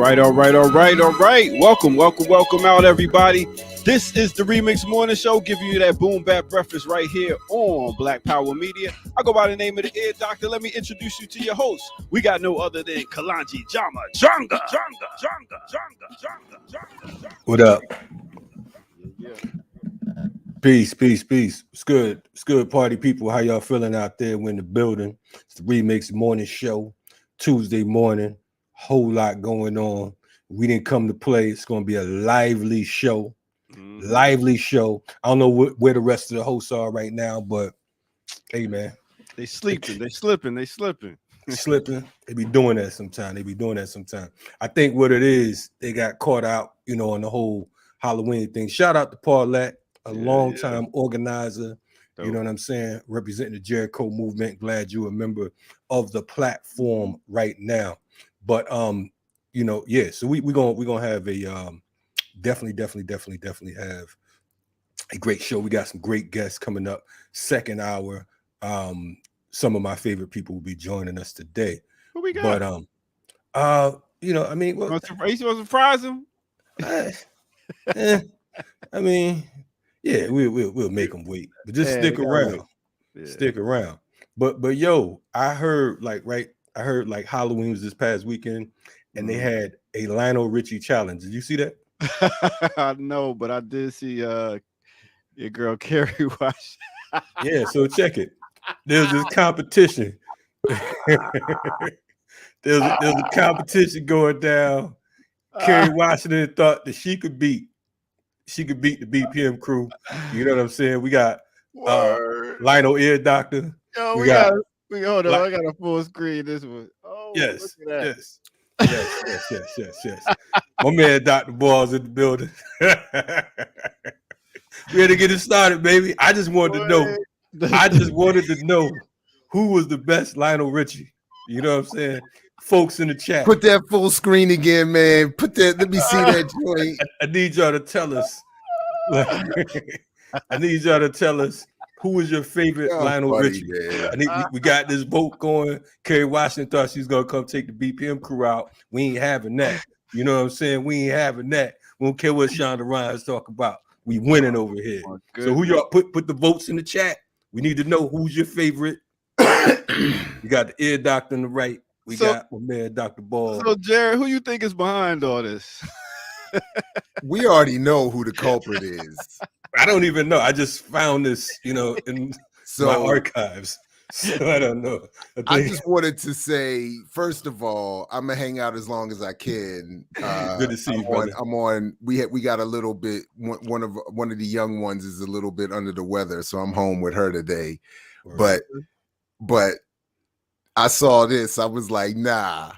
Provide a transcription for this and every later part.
right. Welcome out, everybody. This is the Remix Morning Show, giving you that boom bap breakfast right here on Black Power Media. I go by the name of the Ear Doctor. Let me introduce you to your host. We got no other than Kalanji Jama Jonga. What up? Yeah. Peace. It's good, party people. How y'all feeling out there? We're in the building. It's the Remix Morning Show, Tuesday morning. Whole lot going on. We didn't come to play. It's going to be a lively show. Lively show. I don't know where the rest of the hosts are right now, but hey, man. They sleeping. They slipping. Slipping. They be doing that sometime. I think what it is, they got caught out, on the whole Halloween thing. Shout out to Paulette, a long-time organizer. Dope. You know what I'm saying? Representing the Jericho movement. Glad you're a member of the platform right now. But so we're gonna have a definitely have a great show. We got some great guests coming up. Second hour. Some of my favorite people will be joining us today. Who we got? But you want to surprise him? We'll make them wait. But just stick around. Yeah. Stick around. But yo, I heard Halloween was this past weekend, and they had a Lionel Richie challenge. Did you see that? I know, but I did see your girl Carrie watch. Yeah, so check it. There's this competition. there's a competition going down. Kerry Washington thought that she could beat the BPM crew. You know what I'm saying? We got Lionel Ear Doctor. Yo, we got hold on. I got a full screen. This one. Oh, yes. My man Dr. Ball's in the building. We had to get it started, baby. I just wanted to know who was the best Lionel Richie. You know what I'm saying? Folks in the chat. Put that full screen again, man. Let me see that joint. I need y'all to tell us. I need y'all to tell us who was your favorite Lionel Richie. We got this vote going. Kerry Washington thought she was gonna come take the BPM crew out. We ain't having that. You know what I'm saying? We ain't having that. We don't care what Shonda Rhimes talk about. We winning over here. So who y'all put the votes in the chat? We need to know who's your favorite. We got the Ear Doctor on the right. We got my man Dr. Ball. So Jared, who you think is behind all this? We already know who the culprit is. I don't even know. I just found this, in my archives. So I don't know. I just wanted to say, first of all, I'm gonna hang out as long as I can. Good to see you, brother. I'm on. We got a little bit. One of the young ones is a little bit under the weather, so I'm home with her today. Right. But I saw this. I was like, nah.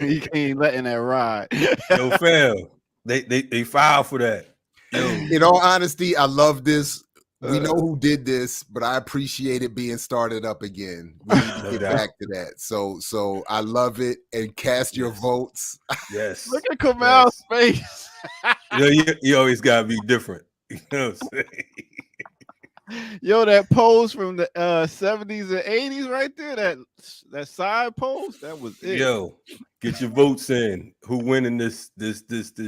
You ain't letting that ride. Yo, fam. They filed for that. Yo. In all honesty, I love this. We know who did this, but I appreciate it being started up again. We need to get back to that. So I love it, and cast your votes. Yes. Look at Kamal's face. You always gotta be different. You know what I'm saying? Yo, that pose from the 70s and 80s right there, that side pose, that was it. Yo, get your votes in. Who winning this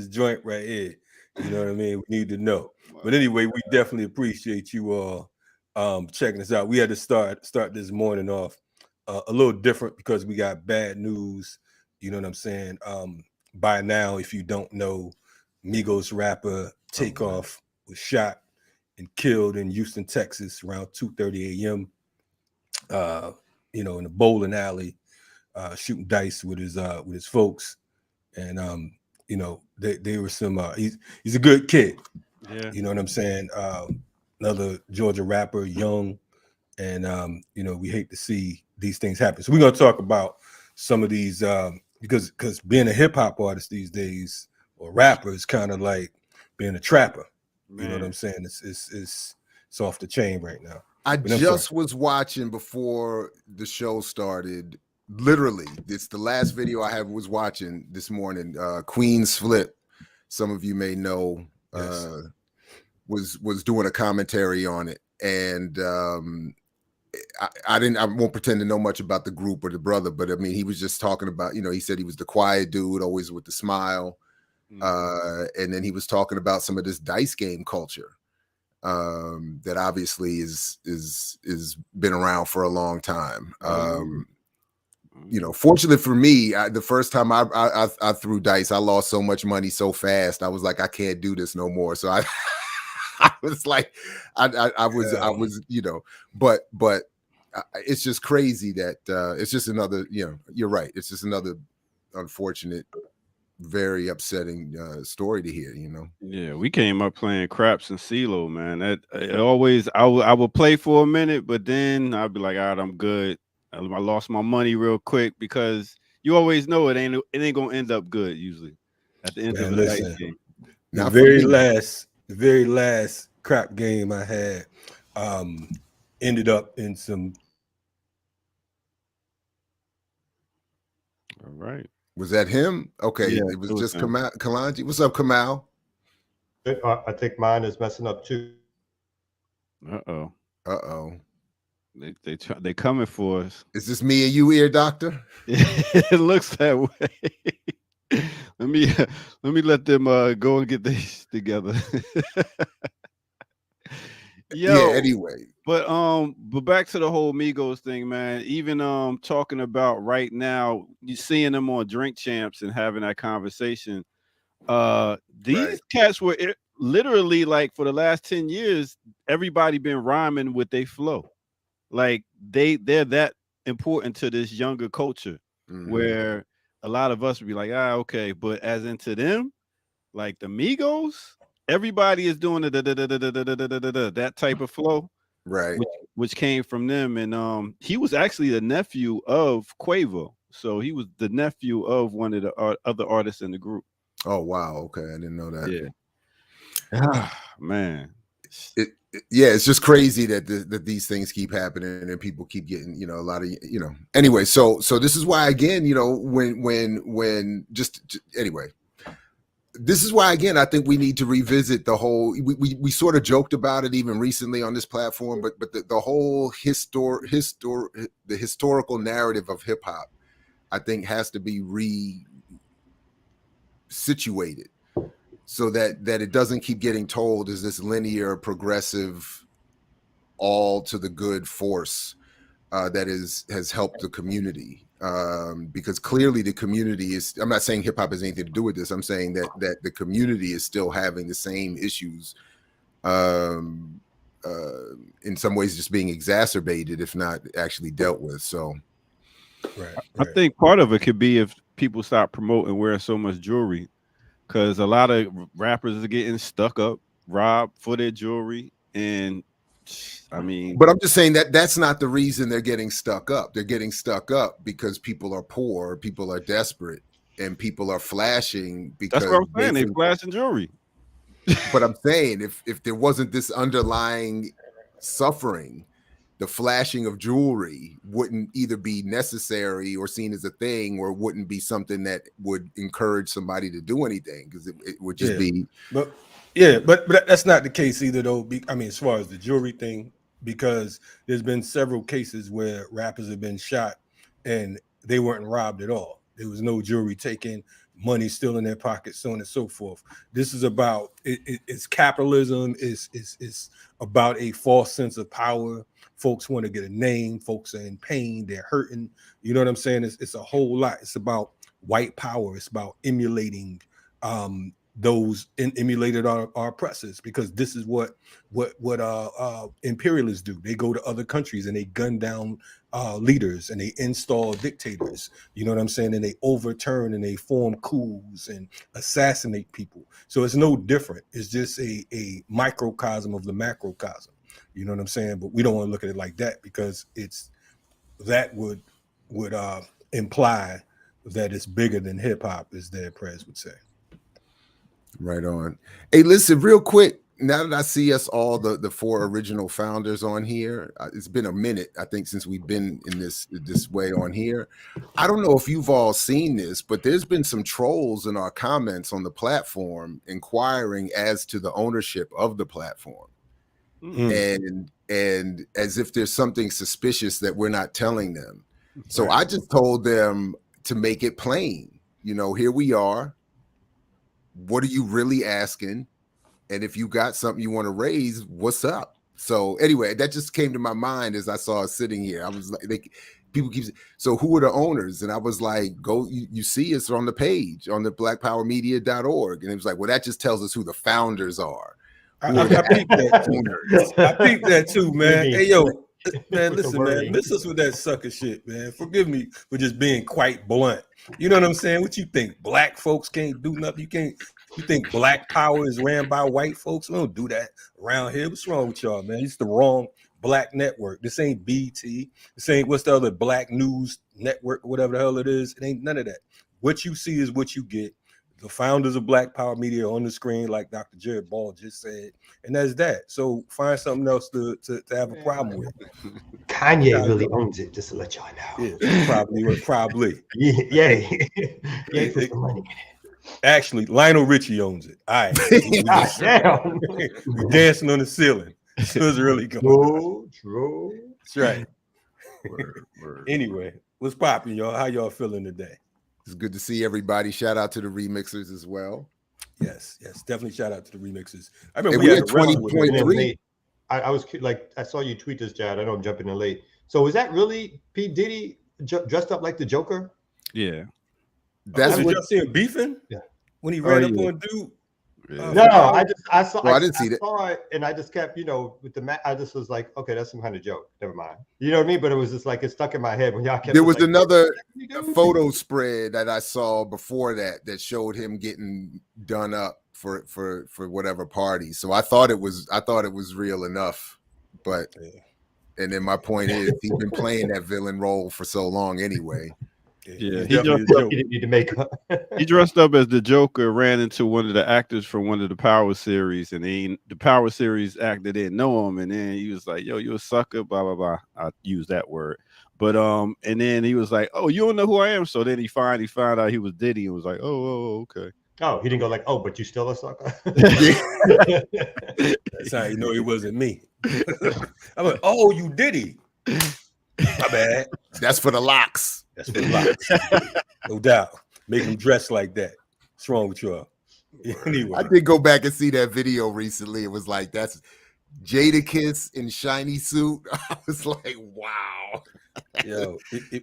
joint right here? You know what I mean? We need to know. But anyway, we definitely appreciate you all checking us out. We had to start this morning off a little different because we got bad news. You know what I'm saying? By now, if you don't know, Migos rapper Takeoff was shot and killed in Houston, Texas, around 2:30 a.m. In a bowling alley, shooting dice with his folks, and they were some. He's a good kid. Yeah, you know what I'm saying. Another Georgia rapper, young, and we hate to see these things happen. So we're gonna talk about some of these because being a hip hop artist these days or rapper is kind of like being a trapper. Man. You know what I'm saying? It's off the chain right now. I just was watching before the show started. Literally, it's the last video I was watching this morning. Queen's Flip, some of you may know, was doing a commentary on it, and I won't pretend to know much about the group or the brother, but I mean, he was just talking about, he said he was the quiet dude, always with the smile. And then he was talking about some of this dice game culture that obviously is been around for a long time. Fortunately for me, the first time I threw dice, I lost so much money so fast. I was like, I can't do this no more. So I was like, I was, but it's just crazy that it's just another, you're right. It's just another unfortunate, very upsetting story to hear, Yeah, we came up playing craps and CeeLo, man. That always I would play for a minute, but then I'd be like, all right, I'm good. I lost my money real quick because you always know it ain't gonna end up good usually at the end of the dice game. The very last crap game I had ended up in some. All right. Was that him? Okay, yeah, it was just Kalanji. What's up, Kamal? I think mine is messing up too. Uh-oh. They coming for us. Is this me and you, ear doctor? It looks that way. let me let them go and get this together. Yeah, anyway. But back to the whole Migos thing, man. Even talking about right now, you seeing them on Drink Champs and having that conversation. These cats were literally like for the last 10 years, everybody been rhyming with their flow. Like they're that important to this younger culture where a lot of us would be like, okay, but as into them, like the Migos, everybody is doing that type of flow, right? Which came from them, and he was actually the nephew of Quavo, so he was the nephew of one of the other artists in the group. Oh wow, okay, I didn't know that. Yeah, man. It's just crazy that these things keep happening and people keep getting, a lot of, Anyway, so this is why again, when anyway. This is why, again, I think we need to revisit the whole. We sort of joked about it even recently on this platform, but the whole the historical narrative of hip hop, I think, has to be resituated so that it doesn't keep getting told as this linear, progressive, all to the good force that has helped the community. Because clearly the community is, I'm not saying hip hop has anything to do with this. I'm saying that the community is still having the same issues, in some ways just being exacerbated, if not actually dealt with. So I think part of it could be if people stop promoting wearing so much jewelry, because a lot of rappers are getting stuck up, robbed for their jewelry. And I mean, but I'm just saying that's not the reason they're getting stuck up. They're getting stuck up because people are poor, people are desperate, and people are flashing because that's what I'm saying. They flashing jewelry. But I'm saying if there wasn't this underlying suffering, the flashing of jewelry wouldn't either be necessary or seen as a thing, or wouldn't be something that would encourage somebody to do anything, because it would just be. But that's not the case either, though. I mean, as far as the jewelry thing, because there's been several cases where rappers have been shot and they weren't robbed at all. There was no jewelry taken, money still in their pockets, so on and so forth. This is about it's capitalism. It's about a false sense of power. Folks want to get a name. Folks are in pain. They're hurting. You know what I'm saying? It's a whole lot. It's about white power. It's about emulating those emulated our oppressors, because this is what imperialists do. They go to other countries and they gun down leaders and they install dictators. You know what I'm saying? And they overturn and they form coups and assassinate people. So it's no different. It's just a microcosm of the macrocosm. You know what I'm saying? But we don't want to look at it like that, because that would imply that it's bigger than hip hop, as Dead Prez would say. Right on. Hey, listen, real quick. Now that I see us all, the four original founders on here, it's been a minute, I think, since we've been in this way on here. I don't know if you've all seen this, but there's been some trolls in our comments on the platform inquiring as to the ownership of the platform. And and as if there's something suspicious that we're not telling them. So I just told them to make it plain. You know, here we are. What are you really asking? And if you got something you want to raise, what's up? So anyway, that just came to my mind as I saw us sitting here. I was like, people keep saying, so who are the owners? And I was like, go, you see it's on the page on the blackpowermedia.org. And it was like, well, that just tells us who the founders are. I peeped that too. I peeped that too, man. Hey, yo, man, listen, man, miss us with that sucker shit, man. Forgive me for just being quite blunt. You know what I'm saying? What you think? Black folks can't do nothing? You think black power is ran by white folks? We don't do that around here. What's wrong with y'all, man? It's the wrong black network. This ain't BT. This ain't what's the other black news network, whatever the hell it is. It ain't none of that. What you see is what you get. The founders of Black Power Media on the screen, like Dr. Jared Ball just said, and that's that. So find something else to have a problem with. Kanye really owns it, just to let y'all know. Yeah, probably. Yeah, put some money in it. Actually, Lionel Richie owns it. All right. Damn. We're dancing on the ceiling. It's really going. True. That's right. Word. Anyway, what's popping, y'all? How y'all feeling today? It's good to see everybody. Shout out to the remixers as well. Yes, definitely shout out to the remixers. I remember we had 20.3. I was like, I saw you tweet this, Jad. I know I'm jumping in late. So was that really P. Diddy dressed up like the Joker? Yeah. That's did what y'all see him beefing? Yeah. When he ran up on dude. Yeah. No, I saw. Well, I didn't see that. I saw it, and I just kept, with the I just was like, okay, that's some kind of joke. Never mind. You know what I mean? But it was just like it stuck in my head when y'all kept. There was like, another photo spread that I saw before that showed him getting done up for whatever party. So I thought it was real enough, but and then my point is he's been playing that villain role for so long anyway. Yeah, he didn't need to make up. He dressed up as the Joker, ran into one of the actors from one of the Power series, and the Power series actor didn't know him, and then he was like, "Yo, you a sucker," blah blah blah. I use that word, but and then he was like, "Oh, you don't know who I am." So then he finally found out he was Diddy, and was like, "Oh, okay." Oh, he didn't go like, "Oh, but you still a sucker." That's how you know it wasn't me. I'm like, "Oh, you Diddy." My bad. That's for the locks. That's for the locks. No doubt. Make them dress like that. What's wrong with y'all? Anyway. I did go back and see that video recently. It was like, that's Jadakiss in shiny suit. I was like, wow. Yo, if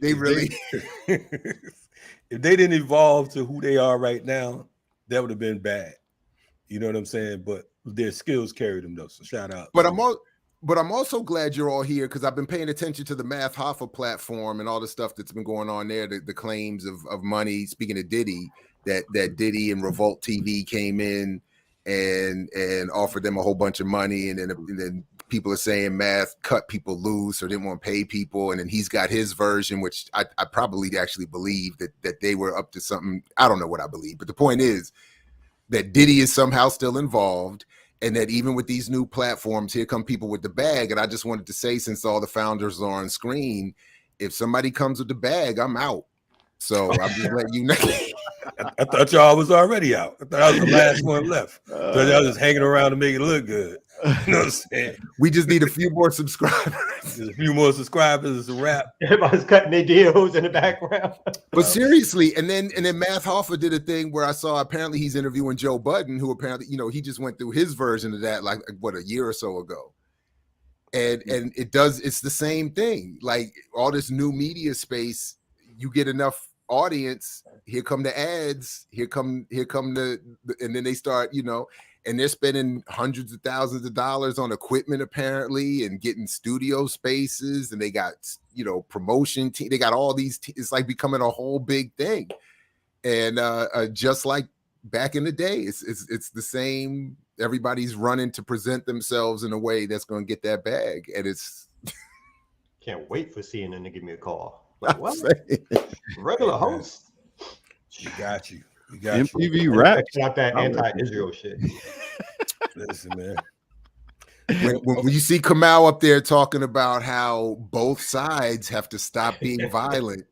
they didn't evolve to who they are right now, that would have been bad. You know what I'm saying? But their skills carried them though. So shout out. But I'm also glad you're all here because I've been paying attention to the Math Hoffa platform and all the stuff that's been going on there, the claims of money. Speaking of Diddy, that Diddy and Revolt TV came in and offered them a whole bunch of money, and then people are saying Math cut people loose or didn't want to pay people, and then he's got his version, which I probably actually believe that they were up to something. I don't know what I believe, but the point is that Diddy is somehow still involved. And that even with these new platforms, here come people with the bag. And I just wanted to say, since all the founders are on screen, if somebody comes with the bag, I'm out. So I'm just letting you know. I thought y'all was already out. I thought I was the last one left. I thought y'all just hanging around to make it look good. You know what I'm saying? We just need a few more subscribers. There's a few more subscribers. It's a wrap. Everybody's cutting their deals in the background. But seriously, and then Math Hoffa did a thing where I saw apparently he's interviewing Joe Budden, who apparently, he just went through his version of that like a year or so ago. And it's the same thing. Like all this new media space, you get enough audience, here come the ads, here come the and then they start, and they're spending hundreds of thousands of dollars on equipment apparently, and getting studio spaces, and they got promotion team, they got all these it's like becoming a whole big thing. And just like back in the day, it's the same. Everybody's running to present themselves in a way that's going to get that bag, and it's can't wait for CNN to give me a call. Like, what? Regular host. You got you. MTV rap. Not that anti-Israel shit. Listen, man. When you see Kamau up there talking about how both sides have to stop being violent.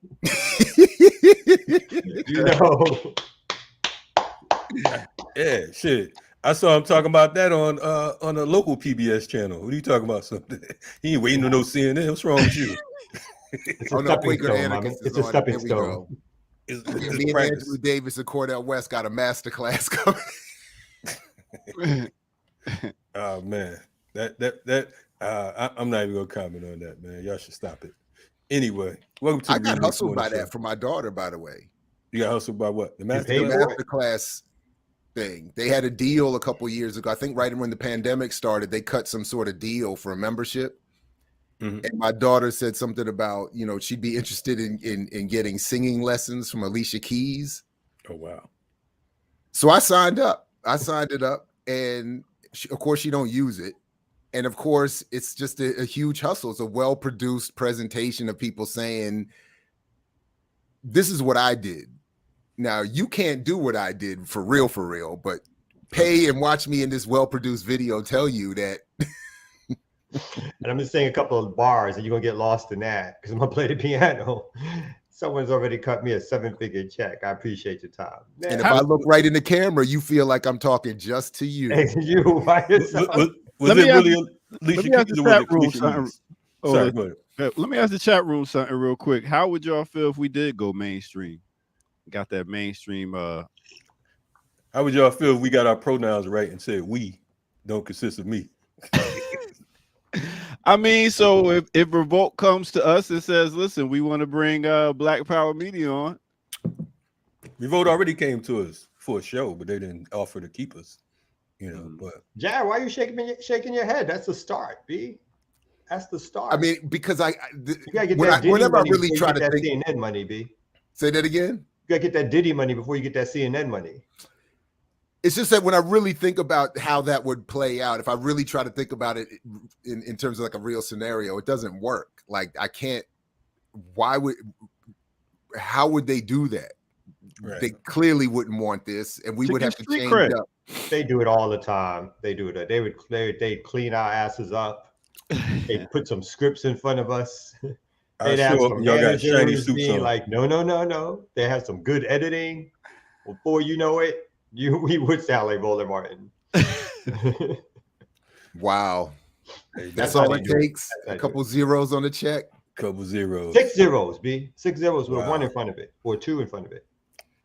Yeah, shit. I saw him talking about that on a local PBS channel. What are you talking about? Something he ain't waiting on no CNN. What's wrong with you? It's Oh a no, stepping Quaker stone, Anarchist it's is a on. stepping Here we stone. go. It's Me and practice. Andrew Davis and Cordell West got a master class coming. Oh man, I'm not even gonna comment on that, man. Y'all should stop it. Anyway, welcome to I the got Remix hustled Morning by Show. that for my daughter, by the way. You got hustled by what? The master paid The class? for it? master class thing. They had a deal a couple years ago. I think right when the pandemic started, they cut some sort of deal for a membership. Mhm. And my daughter said something about, she'd be interested in getting singing lessons from Alicia Keys. Oh wow. So I signed up. I signed it up, and of course she don't use it. And of course, it's just a huge hustle. It's a well-produced presentation of people saying, this is what I did. Now, you can't do what I did for real, but pay and watch me in this well-produced video tell you that. And I'm just saying a couple of bars, and you're going to get lost in that because I'm going to play the piano. Someone's already cut me a 7-figure check. I appreciate your time. Man, And if I look right in the camera, you feel like I'm talking just to you. hey, you by yourself. Was it really Alicia Keys or was it Alicia Keys? Sorry, go ahead. Let me ask the chat room something real quick. How would y'all feel if we did go mainstream? Got that mainstream. How would y'all feel if we got our pronouns right and said we don't consist of me? I mean, so if Revolt comes to us and says, listen, we want to bring Black Power Media on. Revolt already came to us for a show, but they didn't offer to keep us. But Jared, why are you shaking your head? That's the start, B. That's the start. I mean, because you gotta get that Diddy whenever money I really try to that think, CNN money, B. Say that again. You gotta get that Diddy money before you get that CNN money. It's just that when I really think about how that would play out, if I really try to think about it in terms of like a real scenario, it doesn't work. Like I can't. How would they do that? Right. They clearly wouldn't want this, and we would have to change up. They do it all the time. They do it. They'd clean our asses up. They put some scripts in front of us. They'd have some managers being like, no. They have some good editing. Before you know it, we would sound like Voldemort. Wow. That's all it takes. A couple zeros on the check. Couple zeros. 6 zeros, B. 6 zeros with a 1 in front of it or 2 in front of it.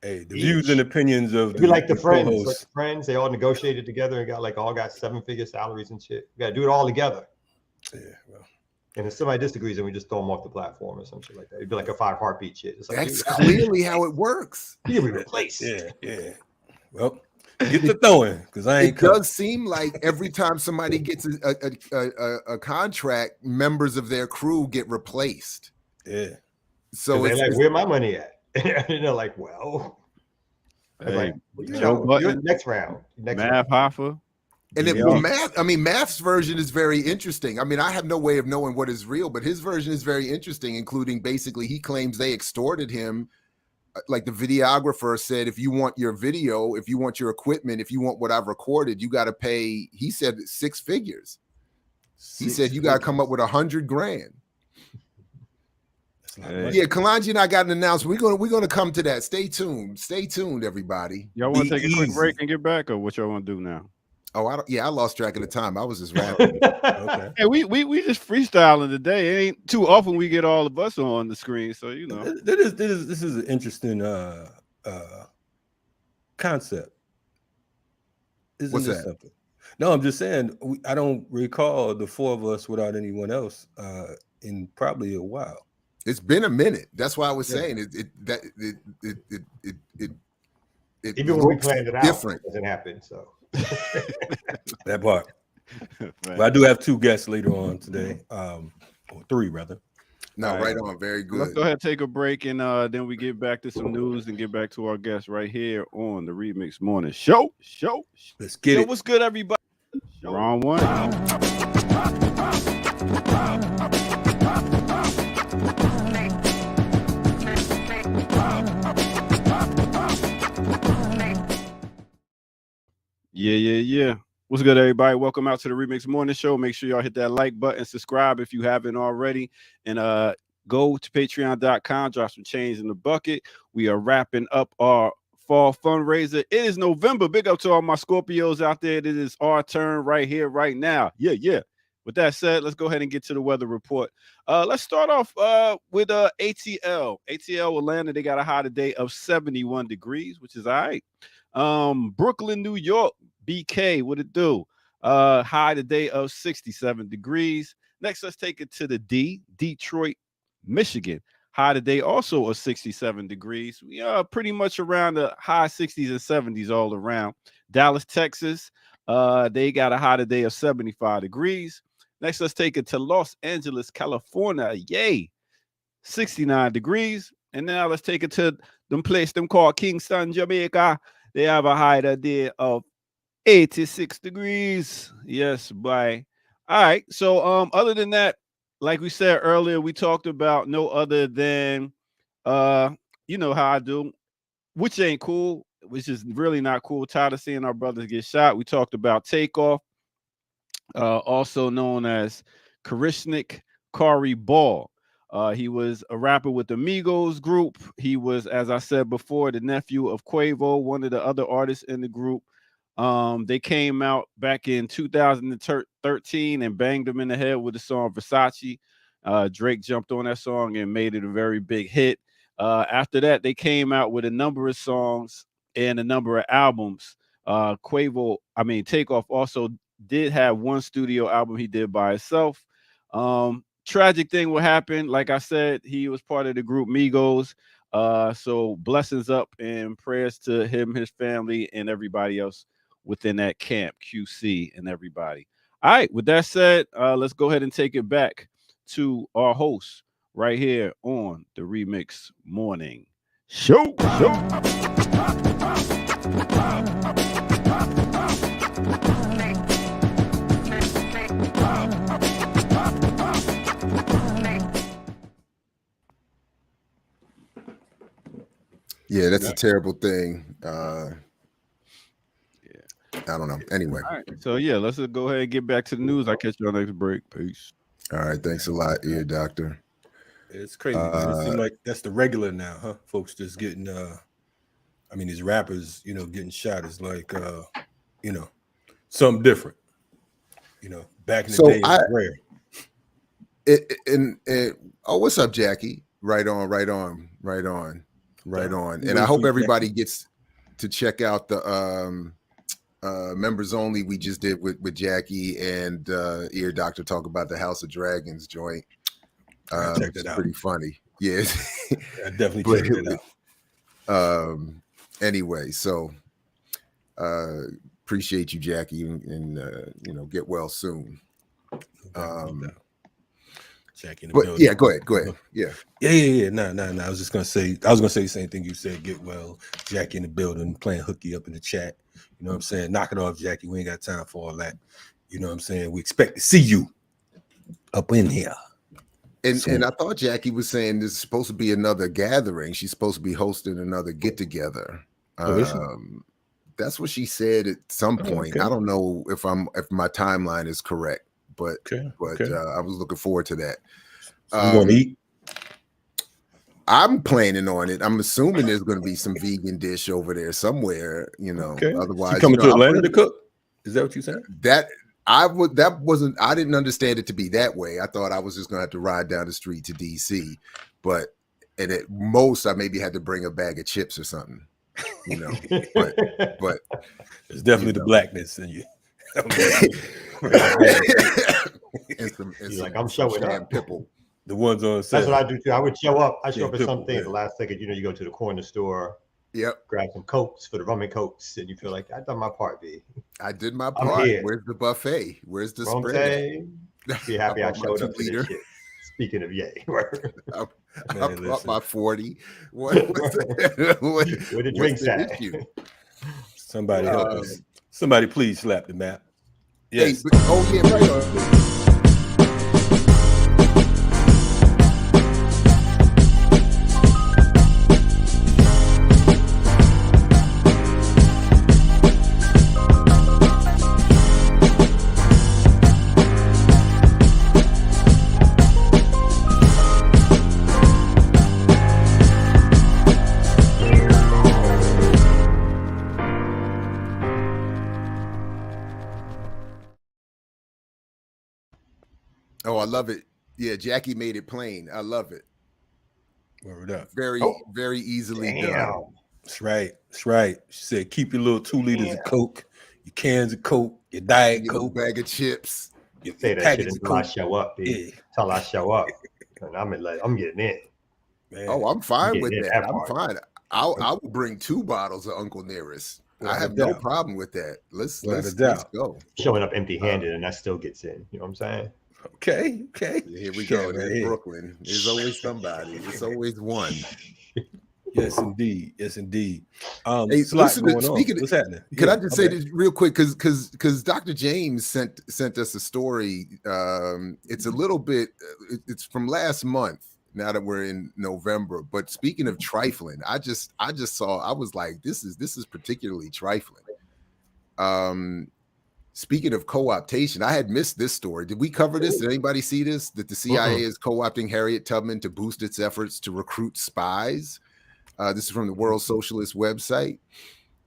Hey, the views and opinions of the like the friends. Like the friends, they all negotiated together and got 7-figure salaries and shit. We gotta do it all together. Yeah, well. And if somebody disagrees, then we just throw them off the platform or some shit like that. It'd be like a 5 heartbeat shit. It's like, that's clearly how it works. Here we replace. Yeah. Well, get the throwing because I ain't. It does seem like every time somebody gets a contract, members of their crew get replaced. Yeah. So it's like, where my money at? And they're like, well, hey, next round. Math Hoffa. And then Math's version is very interesting. I mean, I have no way of knowing what is real, but his version is very interesting, including basically he claims they extorted him. Like the videographer said, if you want your video, if you want your equipment, if you want what I've recorded, you got to pay, he said 6 figures. He said you got to come up with $100,000. Yeah, Kalanji and I got an announcement. We're gonna come to that. Stay tuned, everybody. Y'all want to take a quick break and get back, or what y'all want to do now? Oh, I lost track of the time. I was just rapping. Okay. Hey, we just freestyling today. It ain't too often we get all of us on the screen, so This is an interesting concept. What's that? Something? No, I'm just saying I don't recall the 4 of us without anyone else in probably a while. It's been a minute. That's why I was saying it even when we planned it out, it doesn't happen. So that part. But I do have 2 guests later on today, or 3 rather. No, right on. Very good. Let's go ahead and take a break, and then we get back to some news and get back to our guests right here on the Remix Morning Show. Let's get it. What's good, everybody? Wrong one. Yeah. What's good, everybody? Welcome out to the Remix Morning Show. Make sure y'all hit that like button, subscribe if you haven't already, and go to patreon.com, drop some change in the bucket. We are wrapping up our fall fundraiser. It is November. Big up to all my Scorpios out there. It is our turn right here, right now. Yeah. With that said, let's go ahead and get to the weather report. Let's start off with ATL. ATL Atlanta, they got a high today of 71 degrees, which is all right. Brooklyn, New York, BK, what it do? High today of 67 degrees. Next, let's take it to the Detroit, Michigan. High today also of 67 degrees. We are pretty much around the high 60s and 70s all around. Dallas, Texas, they got a high today of 75 degrees. Next, let's take it to Los Angeles, California. Yay, 69 degrees. And now let's take it to them called Kingston, Jamaica. They have a high today of 86 degrees. Yes, boy. All right. So other than that, like we said earlier, we talked about no other than you know how I do, which ain't cool, which is really not cool. Tired of seeing our brothers get shot. We talked about Takeoff, also known as Karishnik Kari Ball. He was a rapper with the Migos group. He was, as I said before, the nephew of Quavo, one of the other artists in the group. They came out back in 2013 and banged him in the head with the song Versace. Drake jumped on that song and made it a very big hit. After that, they came out with a number of songs and a number of albums. Takeoff also did have one studio album he did by himself. Tragic thing will happen. Like I said, he was part of the group Migos. So blessings up and prayers to him, his family, and everybody else within that camp, QC and everybody. All right, with that said, let's go ahead and take it back to our host right here on the Remix Morning Show. Yeah, that's a terrible thing. I don't know. Anyway. All right. So yeah, let's go ahead and get back to the news. I'll catch you on the next break. Peace. All right. Thanks a lot, Ear Doctor. It's crazy. It seems like that's the regular now, huh? Folks just getting these rappers, getting shot is like something different. Back in the day, it was rare. What's up, Jackie? Right on. And I hope everybody gets to check out the members only we just did with Jackie and Ear Doctor talk about the House of Dragons joint. Check that out. Pretty funny. Yeah. I definitely check it out. Anyway, so appreciate you, Jackie, and get well soon. Jackie in the but building. Yeah, go ahead. Yeah. No. I was gonna say the same thing you said. Get well, Jackie in the building, playing hooky up in the chat. You know what I'm saying? Knock it off, Jackie. We ain't got time for all that. You know what I'm saying? We expect to see you up in here. And I thought Jackie was saying this is supposed to be another gathering. She's supposed to be hosting another get together. That's what she said at some point. Okay. I don't know if my timeline is correct, but I was looking forward to that. You want to eat? I'm planning on it. I'm assuming there's going to be some vegan dish over there somewhere. Okay. Otherwise, she coming to Atlanta to cook. Is that what you said? I didn't understand it to be that way. I thought I was just going to have to ride down the street to DC, and at most I maybe had to bring a bag of chips or something. But it's definitely the blackness in you. I'm showing up. Pipple. The ones on set. That's what I do too. I would show up. I show up at something at the last second. You go to the corner store. Yep. Grab some Cokes for the rum and Cokes, and you feel like I done my part, B. I did my part. Where's the buffet? Where's the spread? Be happy I showed up to this shit. Speaking of yay, I brought my 40. Where the drinks at? Somebody help us. Somebody please slap the map. Yes. Hey, right on. Oh, I love it. Yeah, Jackie made it plain. I love it. Word up. Very easily done. That's right. That's right. She said, keep your little 2 liters of Coke, your cans of Coke, your Diet Coke, bag of chips. Say that shit until I show up, dude. Yeah. Till I show up. And I'm getting in. Man. Oh, I'm fine with that. I'm fine. I will bring 2 bottles of Uncle Nearest. I have no problem with that. Let's go. Showing up empty-handed and that still gets in. You know what I'm saying? Okay. Here we go. There's Brooklyn. There's always somebody. It's always one. Yes, indeed. Hey, listen, what's happening? Can I just say this real quick? Because Dr. James sent us a story. It's a little bit. It's from last month. Now that we're in November, but speaking of trifling, I just saw. I was like, this is particularly trifling. Speaking of co-optation, I had missed this story. Did we cover this? Did anybody see this? That the CIA is co-opting Harriet Tubman to boost its efforts to recruit spies. This is from the World Socialist website.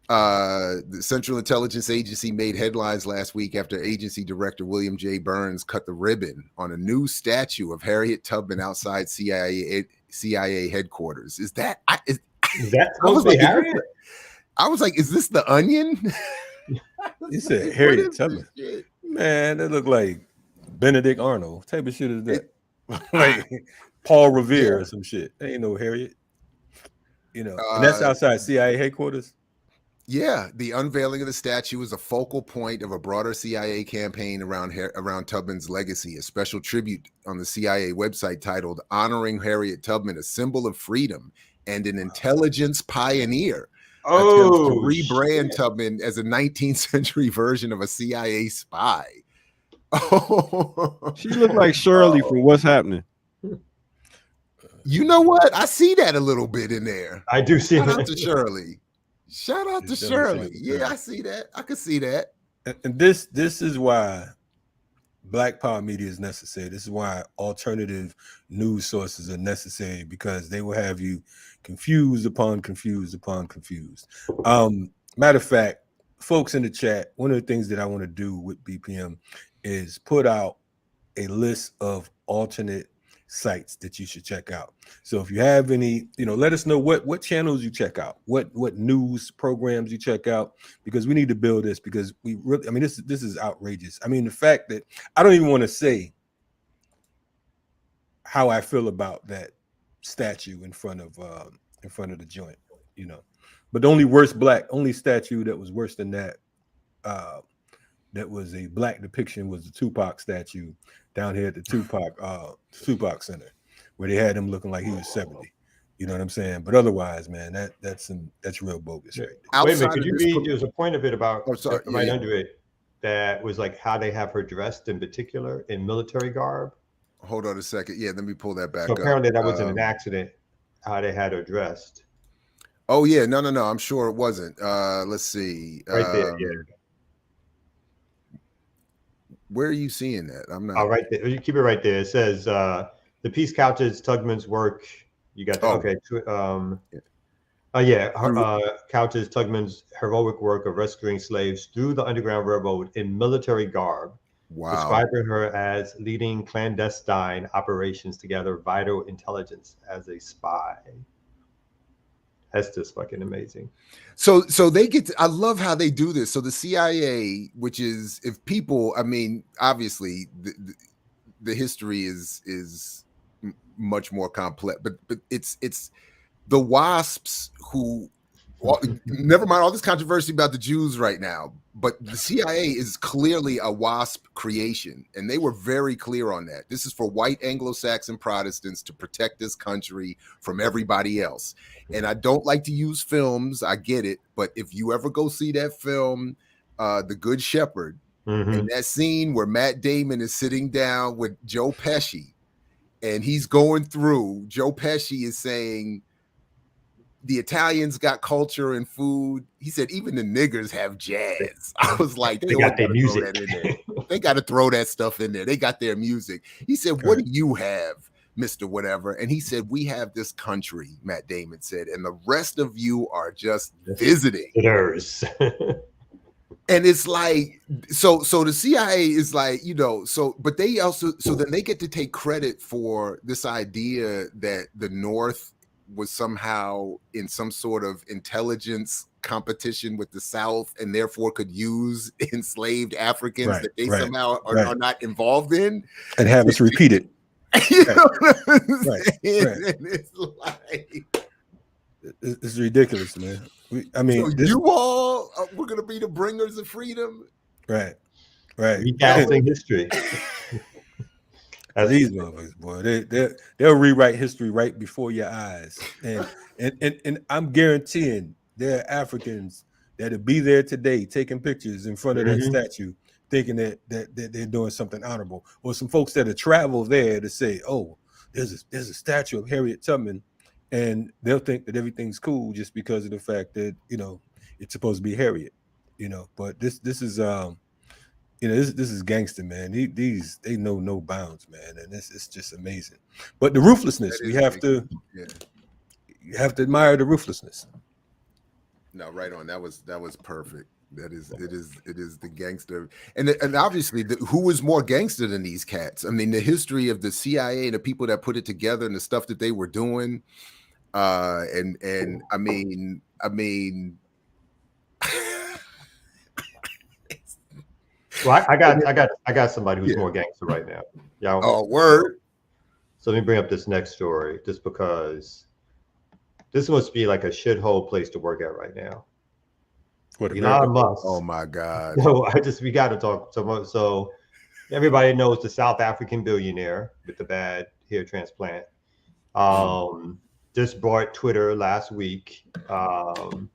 The Central Intelligence Agency made headlines last week after agency director William J. Burns cut the ribbon on a new statue of Harriet Tubman outside CIA headquarters. Is that supposed to be Harriet? I was like, is this the Onion? You said Harriet Tubman. Man, that look like Benedict Arnold. What type of shit is that? Like Paul Revere or some shit. There ain't no Harriet. And that's outside CIA headquarters. Yeah, the unveiling of the statue is a focal point of a broader CIA campaign around Tubman's legacy, a special tribute on the CIA website titled Honoring Harriet Tubman, a Symbol of Freedom and an Intelligence Pioneer. Attempts to rebrand Tubman as a 19th century version of a CIA spy. She looked like Shirley from What's Happening. You know what? I see that a little bit in there. I do see that. Shout out to Shirley. Shout out to Shirley. Yeah, I see that. I can see that. And this is why Black Power media is necessary. This is why alternative news sources are necessary, because they will have you confused upon confused upon confused. Matter of fact, folks in the chat, one of the things that I want to do with BPM is put out a list of alternate sites that you should check out. So if you have any, let us know what channels you check out, what news programs you check out, because we need to build this, because we really, this is outrageous. The fact that I don't even want to say how I feel about that statue in front of the joint, but the only statue that was worse than that, that was a black depiction, was the Tupac statue down here at the Tupac Center, where they had him looking like he was 70. You know what I'm saying? But otherwise, man, that's real bogus right there. Wait a minute, could you read? There's a point of it about under it that was like how they have her dressed in particular in military garb. Hold on a second. Yeah, let me pull that back. So apparently that wasn't an accident. How they had her dressed. Oh yeah, no. I'm sure it wasn't. Let's see. Right there. Yeah. Where are you seeing that? I'm not. Oh, right there. You keep it right there. It says the piece couches Tubman's work. You got that? Okay. Couches Tubman's heroic work of rescuing slaves through the Underground Railroad in military garb. Wow. Describing her as leading clandestine operations to gather vital intelligence as a spy. That's just fucking amazing. So they get I love how they do this. So the CIA, which is, if people, obviously the history is much more complex, but it's the WASPs who, never mind all this controversy about the Jews right now, but the CIA is clearly a WASP creation, and they were very clear on that. This is for white Anglo-Saxon Protestants to protect this country from everybody else. And I don't like to use films, I get it, but if you ever go see that film, The Good Shepherd, and that scene where Matt Damon is sitting down with Joe Pesci, and he's going through, Joe Pesci is saying, the Italians got culture and food. He said, even the niggers have jazz. I was like, they got their music. They got to throw that stuff in there. They got their music. He said, what do you have, Mr. Whatever? And he said, we have this country, Matt Damon said, and the rest of you are just visiting. And it's like, so the CIA is like, but they also, so then they get to take credit for this idea that the North was somehow in some sort of intelligence competition with the South and therefore could use enslaved Africans that they somehow are not involved in. And have us repeat it. You know what I'm saying? And it's like, it's ridiculous, man. I mean, so you all we're gonna be the bringers of freedom, right? Recasting history. These motherfuckers, boy, they'll rewrite history right before your eyes, and I'm guaranteeing there are Africans that'll be there today taking pictures in front of that statue, thinking that they're doing something honorable, or some folks that'll travel there to say, oh, there's a statue of Harriet Tubman. And they'll think that everything's cool just because of the fact that it's supposed to be Harriet, But this is this is gangster, man. They know no bounds, man, and it's just amazing. But the ruthlessness, you have to admire the ruthlessness. No, right on. That was perfect. It is the gangster, and obviously who is more gangster than these cats? I mean, the history of the CIA and the people that put it together and the stuff that they were doing. And I mean, well, I got somebody who's more gangster right now. Yeah. Oh, word. So let me bring up this next story, just because this must be like a shithole place to work at right now. What, Elon Musk? Oh my God. No, we got to talk. So everybody knows the South African billionaire with the bad hair transplant. Just bought Twitter last week. And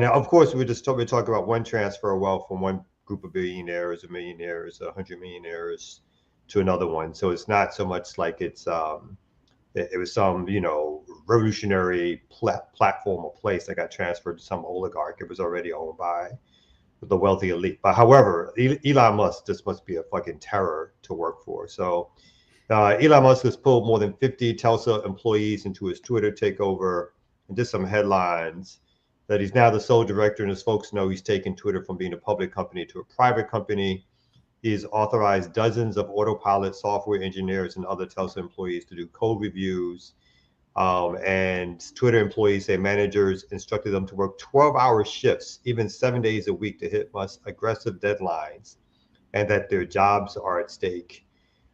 of course, we're talking about one transfer of wealth from one group of billionaires or millionaires, 100 millionaires to another one. So it's not so much like it was some, revolutionary platform or place that got transferred to some oligarch. It was already owned by the wealthy elite. But however, Elon Musk just must be a fucking terror to work for. So Elon Musk has pulled more than 50 Tesla employees into his Twitter takeover, and just some headlines that he's now the sole director, and as folks know, he's taken Twitter from being a public company to a private company. He's authorized dozens of autopilot software engineers and other Tesla employees to do code reviews. And Twitter employees say managers instructed them to work 12-hour shifts, even 7 days a week, to hit Musk's aggressive deadlines, and that their jobs are at stake.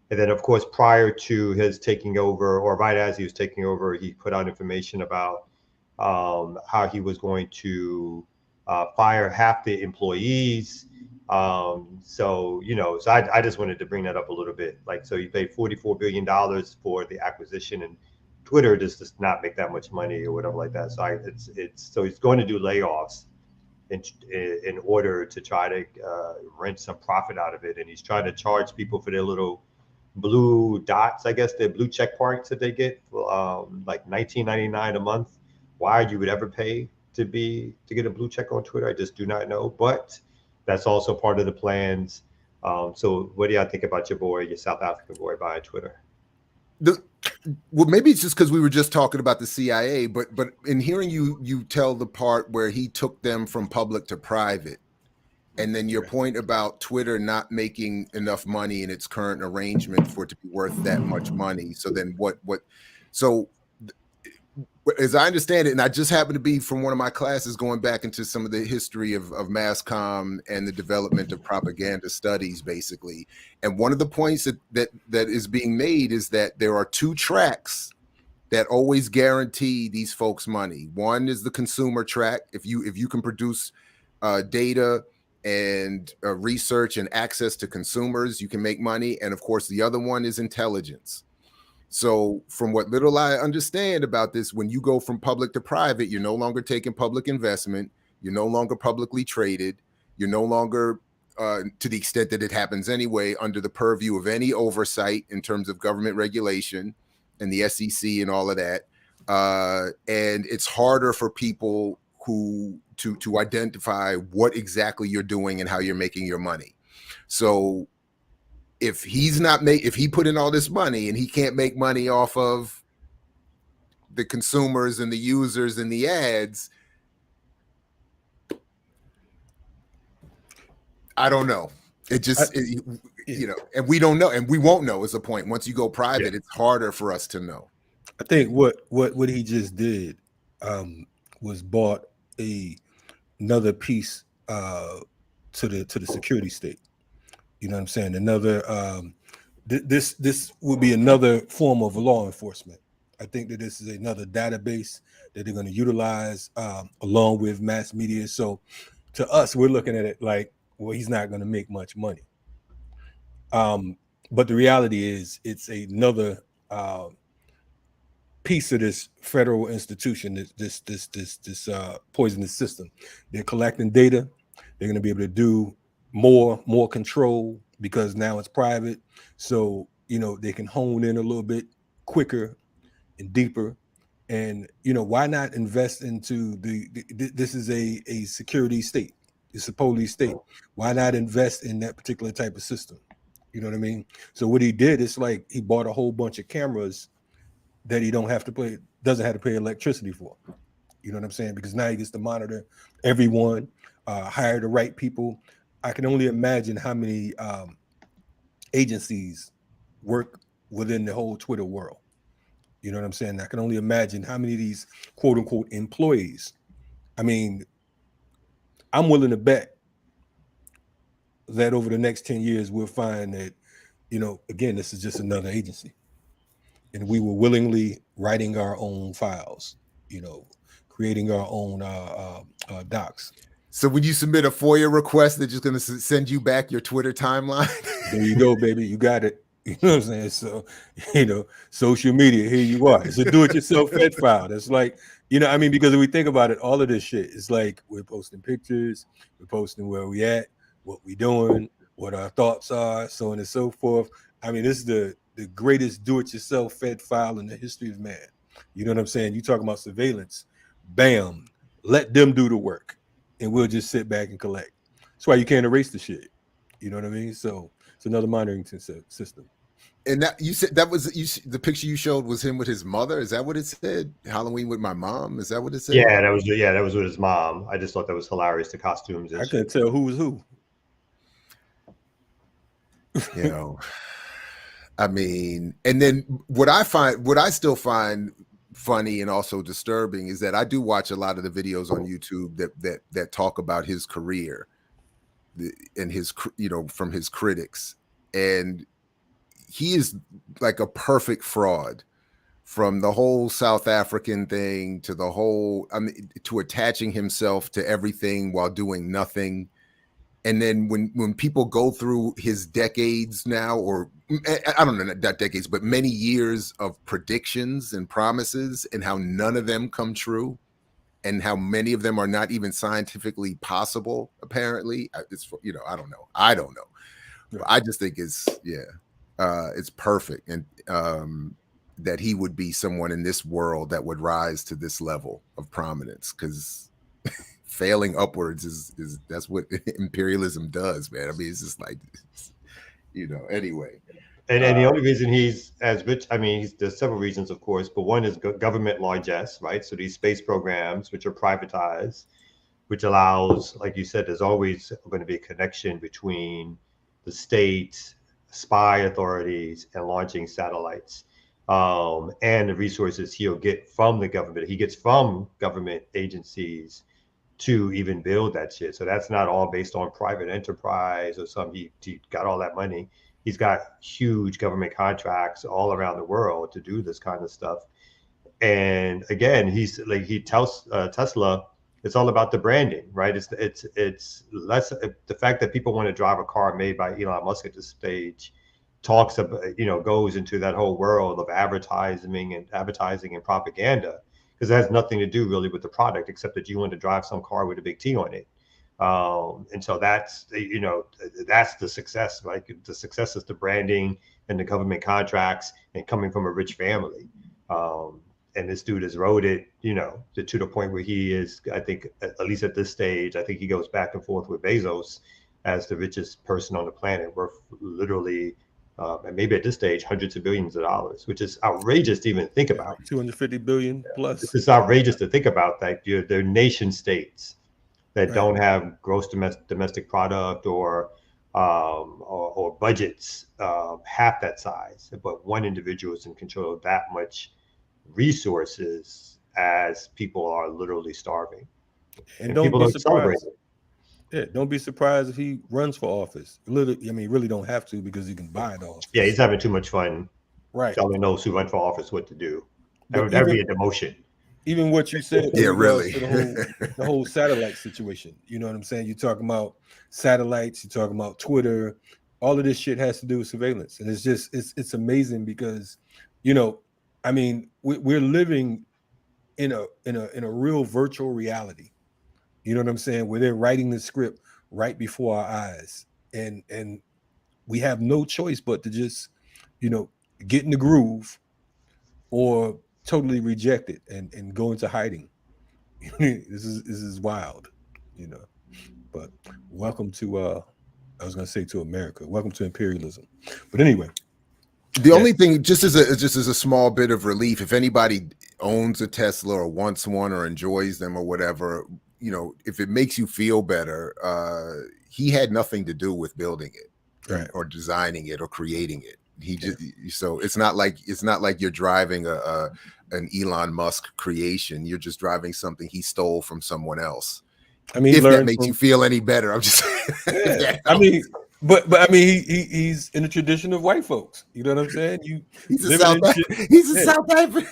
And then, of course, prior to his taking over, or right as he was taking over, he put out information about how he was going to fire half the employees. So I just wanted to bring that up a little bit. So he paid $44 billion for the acquisition, and Twitter just does not make that much money or whatever like that. So he's going to do layoffs in order to try to wrench some profit out of it. And he's trying to charge people for their little blue dots, I guess, the blue check marks that they get, like $19.99 a month. Why you would ever pay to get a blue check on Twitter, I just do not know. But that's also part of the plans. So what do y'all think about your South African boy buying Twitter? Well, maybe it's just because we were just talking about the CIA, but in hearing you tell the part where he took them from public to private, and then your point about Twitter not making enough money in its current arrangement for it to be worth that much money. So then so as I understand it, and I just happen to be from one of my classes going back into some of the history of mass comm and the development of propaganda studies, basically. And one of the points that is being made is that there are two tracks that always guarantee these folks money. One is the consumer track. If you can produce data and research and access to consumers, you can make money. And of course, the other one is intelligence. So from what little I understand about this, when you go from public to private, you're no longer taking public investment. You're no longer publicly traded. You're no longer, to the extent that it happens anyway, under the purview of any oversight in terms of government regulation and the SEC and all of that. And it's harder for people to identify what exactly you're doing and how you're making your money. So if he put in all this money and he can't make money off of the consumers and the users and the ads, I don't know. It just, you know, and we don't know, and we won't know is the point. Once you go private, it's harder for us to know. I think what he just did was bought another piece to the security state. You know what I'm saying? Another this would be another form of law enforcement. I think that this is another database that they're going to utilize along with mass media. So to us, we're looking at it like, well, he's not going to make much money. But the reality is it's another piece of this federal institution, this poisonous system. They're collecting data. They're going to be able to do more control because now it's private. So, you know, they can hone in a little bit quicker and deeper. And, you know, why not invest into this is a security state. It's a police state. Why not invest in that particular type of system? You know what I mean? So what he did is like he bought a whole bunch of cameras that he doesn't have to pay electricity for. You know what I'm saying? Because now he gets to monitor everyone, hire the right people. I can only imagine how many agencies work within the whole Twitter world. You know what I'm saying? I can only imagine how many of these quote unquote employees. I mean, I'm willing to bet that over the next 10 years, we'll find that, you know, again, this is just another agency. And we were willingly writing our own files, you know, creating our own docs. So when you submit a FOIA request, they're just going to send you back your Twitter timeline? There you go, baby. You got it. You know what I'm saying? So, you know, social media, here you are. It's a do-it-yourself Fed file. That's like, you know, I mean, because if we think about it, all of this shit is like we're posting pictures, we're posting where we at, what we doing, what our thoughts are, so on and so forth. I mean, this is the greatest do-it-yourself Fed file in the history of man. You know what I'm saying? You talking about surveillance, bam, let them do the work, and we'll just sit back and collect. That's why you can't erase the shit. You know what I mean? So it's another monitoring system. And that you said that was the picture you showed was him with his mother. Is that what it said? Halloween with my mom. Is that what it said? Yeah, that was with his mom. I just thought that was hilarious. The costumes. And I couldn't tell who was who. You know, I mean, and then what I still find funny and also disturbing is that I do watch a lot of the videos on YouTube that talk about his career and his, you know, from his critics, and he is like a perfect fraud, from the whole South African thing to the whole, I mean, to attaching himself to everything while doing nothing. And then when people go through his decades now, or I don't know, not decades, but many years of predictions and promises, and how none of them come true, and how many of them are not even scientifically possible, apparently. It's, you know, I don't know. But I just think it's perfect. And that he would be someone in this world that would rise to this level of prominence, because failing upwards is that's what imperialism does, man. I mean, it's just like, you know, anyway. And the only reason he's as rich, I mean, there's several reasons, of course, but one is government largesse, right? So these space programs, which are privatized, which allows, like you said, there's always going to be a connection between the state, spy authorities, and launching satellites, and the resources he'll get from the government. He gets from government agencies to even build that shit. So that's not all based on private enterprise or something. He got all that money. He's got huge government contracts all around the world to do this kind of stuff. And again, he tells Tesla, it's all about the branding, right? It's less the fact that people want to drive a car made by Elon Musk at this stage talks about, you know, goes into that whole world of advertising and propaganda, because it has nothing to do really with the product, except that you want to drive some car with a big T on it. And so that's, you know, that's the success, right? The success is the branding and the government contracts and coming from a rich family. And this dude has rode it, you know, to the point where he is, I think, at least at this stage, I think he goes back and forth with Bezos as the richest person on the planet, worth literally, and maybe at this stage, hundreds of billions of dollars, which is outrageous to even think about. 250 billion plus. It's outrageous to think about that. They're nation states that don't have gross domestic product or budgets half that size, but one individual is in control of that much resources as people are literally starving. And don't be surprised. Yeah, don't be surprised if he runs for office. Literally, I mean, really don't have to because he can buy the office. Yeah, he's having too much fun. Right. Telling those who run for office what to do. That would be a demotion. Even what you said. Yeah, really. The whole satellite situation. You know what I'm saying? You're talking about satellites. You're talking about Twitter. All of this shit has to do with surveillance, and it's just it's amazing because, you know, I mean, we're living in a real virtual reality. You know what I'm saying? Where they're writing the script right before our eyes, and we have no choice but to just, you know, get in the groove or totally reject it and go into hiding. This is wild, you know. But welcome to I was gonna say to America. Welcome to imperialism. But anyway. The only thing, just as a small bit of relief, if anybody owns a Tesla or wants one or enjoys them or whatever, you know, if it makes you feel better, he had nothing to do with building it, right, or designing it or creating it. He just so it's not like you're driving an Elon Musk creation. You're just driving something he stole from someone else. I mean, if that makes you feel any better, I'm just saying. I mean, but I mean, he's in the tradition of white folks. You know what I'm saying? He's a South African.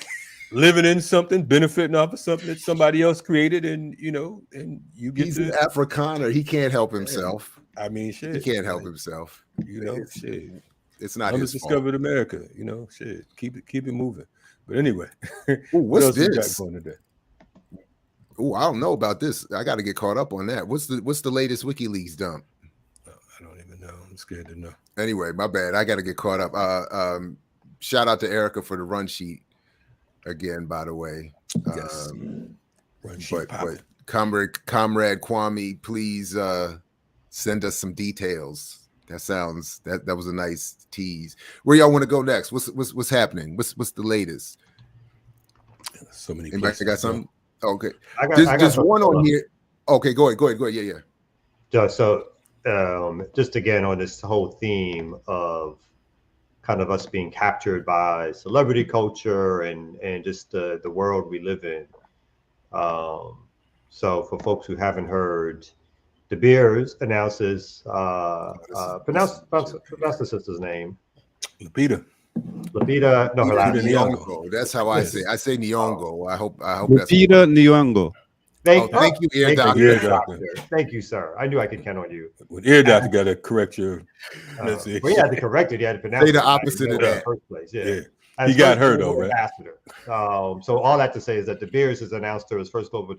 Living in something, benefiting off of something that somebody else created, and you know, and you get. He's an Afrikaner. He can't help himself. I mean, shit. He can't help himself. You know, shit. It's not his fault. Discovered America. You know, shit. Keep it moving. But anyway, what else this? You got going today? Oh, I don't know about this. I got to get caught up on that. What's the latest WikiLeaks dump? I don't even know. I'm scared to know. Anyway, my bad. I got to get caught up. Shout out to Erica for the run sheet again, by the way. Yes. But comrade Kwame, please send us some details. That was a nice tease. Where y'all want to go next? What's happening? What's the latest? So many. Anybody got something? Okay. I got one on here. Okay, go ahead. Yeah. So just again on this whole theme of kind of us being captured by celebrity culture and just the world we live in. So for folks who haven't heard, De Beers announces pronounce the sister's name. Lupita. No, her last name. Nyong'o. That's how I say. I say Nyong'o. I hope Lupita Nyong'o. Thank you, ear doctor. Thank you, sir. I knew I could count on you. When ear doctor got to correct your pronunciation. Well, he had to correct it. He had to pronounce it. Say the opposite of that. In the first place. Yeah. He got her though, right? Ambassador. So all that to say is that De Beers has announced her as first global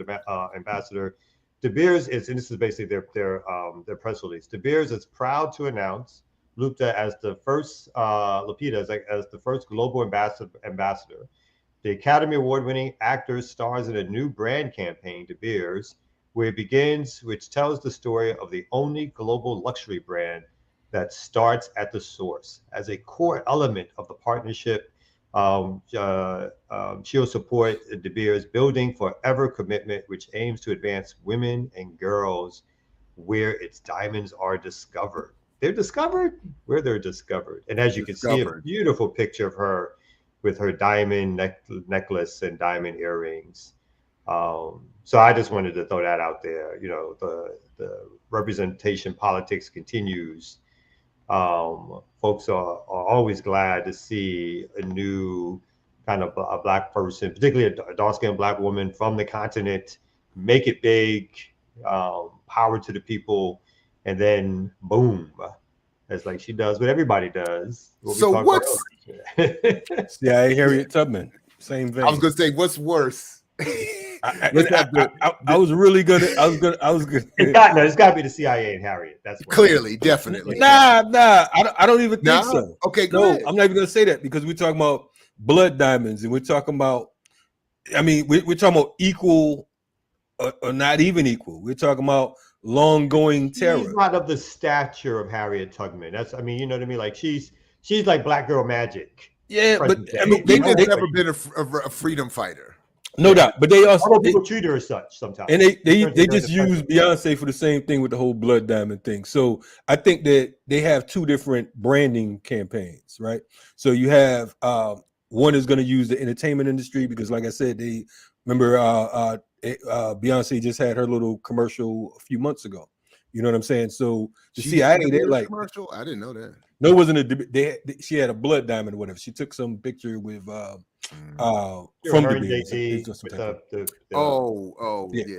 ambassador. De Beers is, and this is basically their press release. De Beers is proud to announce Lupita as the first as the first global ambassador. The Academy Award-winning actor stars in a new brand campaign, De Beers, which tells the story of the only global luxury brand that starts at the source. As a core element of the partnership, she'll support De Beers' Building Forever commitment, which aims to advance women and girls where its diamonds are discovered. They're discovered where they're discovered. And as you can see, a beautiful picture of her with her diamond necklace and diamond earrings. So I just wanted to throw that out there. You know, the representation politics continues. Folks are always glad to see a new kind of a Black person, particularly a dark-skinned Black woman from the continent, make it big, power to the people, and then boom, it's like she does what everybody does. So what's CIA Harriet Tubman? Same vein. I was gonna say, what's worse? I was gonna. It's got to be the CIA and Harriet. That's clearly, definitely. Nah. I don't even think so. Okay, no, I'm not even gonna say that because we're talking about blood diamonds and we're talking about. I mean, we're talking about equal or not even equal. We're talking about long-going terror. She's not of the stature of Harriet Tubman. You know what I mean? Like she's like Black Girl Magic. Yeah, but I mean, they've never been a freedom fighter. No doubt, but they also people treat her as such sometimes, and they just use Beyonce for the same thing with the whole Blood Diamond thing. So I think that they have two different branding campaigns, right? So you have one is going to use the entertainment industry because, like I said, they remember Beyonce just had her little commercial a few months ago. You know what I'm saying? So the CIA, they're like commercial. I didn't know that. No, it wasn't she had a blood diamond or whatever. She took some picture with from the Bears.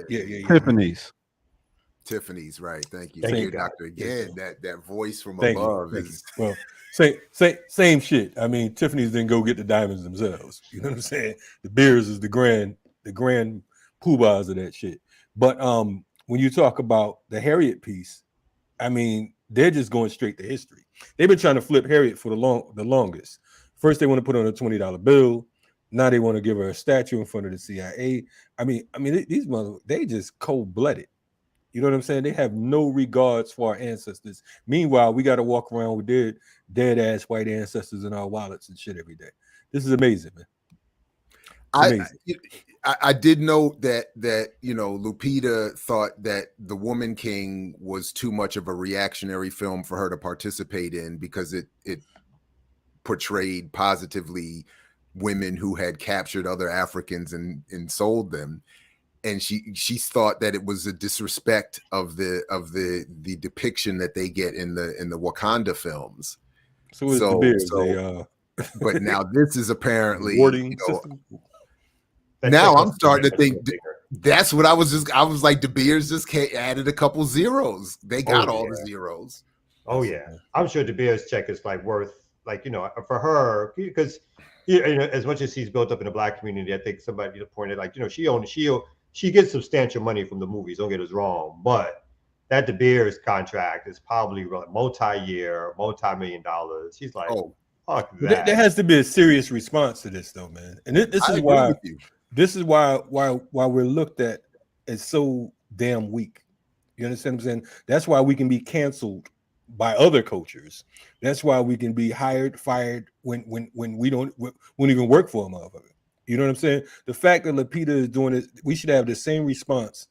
Yeah. Tiffany's, right. Thank you. Thank you, Doctor. Again, that voice from above is well, same shit. I mean, Tiffany's didn't go get the diamonds themselves. You know what I'm saying? The Bears is the grand poobahs of that shit. But when you talk about the Harriet piece, I mean, they're just going straight to history. They've been trying to flip Harriet for the longest. First, they want to put on a $20 bill. Now they want to give her a statue in front of the CIA. I mean, these they just cold-blooded. You know what I'm saying? They have no regards for our ancestors. Meanwhile, we got to walk around with their dead-ass white ancestors in our wallets and shit every day. This is amazing, man. I did know that Lupita thought that The Woman King was too much of a reactionary film for her to participate in because it portrayed positively women who had captured other Africans and sold them, and she thought that it was a disrespect of the depiction that they get in the Wakanda films. But now this is apparently now I'm starting to think that's what I was like, De Beers just added a couple zeros. They got all the zeros. Oh yeah, I'm sure De Beers' check is like worth for her, because as much as she's built up in the Black community, I think somebody pointed she gets substantial money from the movies. Don't get us wrong, but that De Beers contract is probably multi-year, multi-million-dollar. She's like, fuck that. There has to be a serious response to this, though, man. And this is why. This is why we're looked at as so damn weak. You understand what I'm saying? That's why we can be canceled by other cultures. That's why we can be hired, fired when we don't even work for a motherfucker. You know what I'm saying? The fact that Lupita is doing it, we should have the same response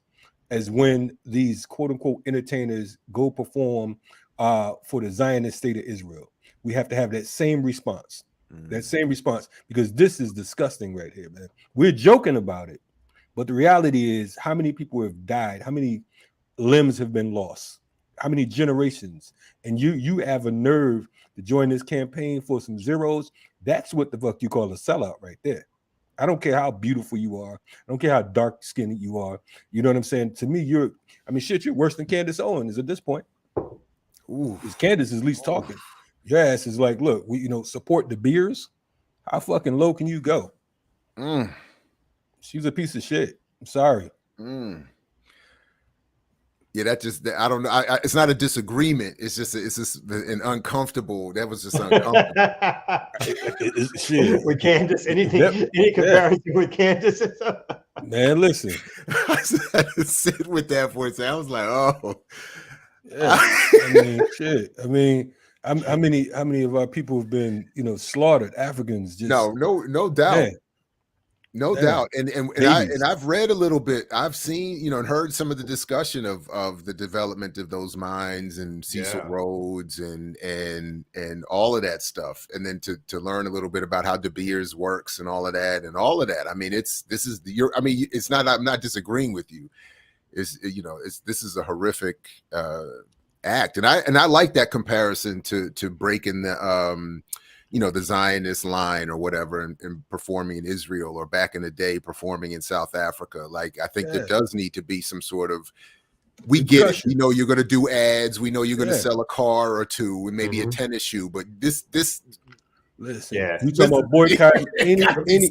as when these quote unquote entertainers go perform for the Zionist state of Israel. We have to have that same response. That same response, because this is disgusting right here, man. We're joking about it, but the reality is how many people have died, how many limbs have been lost, how many generations, and you have a nerve to join this campaign for some zeros. That's what the fuck you call a sellout right there. I don't care how beautiful you are. I don't care how dark skinned you are. You know what I'm saying? To me, you're worse than Candace Owens at this point. Because Candace is at least talking. Your ass is like, look, we support De Beers. How fucking low can you go? She's a piece of shit. I'm sorry. Yeah, I don't know. It's not a disagreement. It's just an uncomfortable. That was just uncomfortable. Shit. With Candace, any comparison with Candace? Man, listen. I had to sit with that for a second. I was like, oh. Yeah. I mean, shit. I mean, how many of our people have been, slaughtered? Africans just no doubt. Man. No doubt. And I've read a little bit. I've seen, and heard some of the discussion of the development of those mines and Cecil Rhodes and all of that stuff. And then to learn a little bit about how De Beers works and all of that. I mean, I'm not disagreeing with you. This is a horrific act. And I like that comparison to breaking the the Zionist line or whatever and performing in Israel, or back in the day performing in South Africa. Like, I think there does need to be some sort of, we get it. You're going to do ads. We know you're going to sell a car or two and maybe a tennis shoe, but this listen, you talking about boycotting any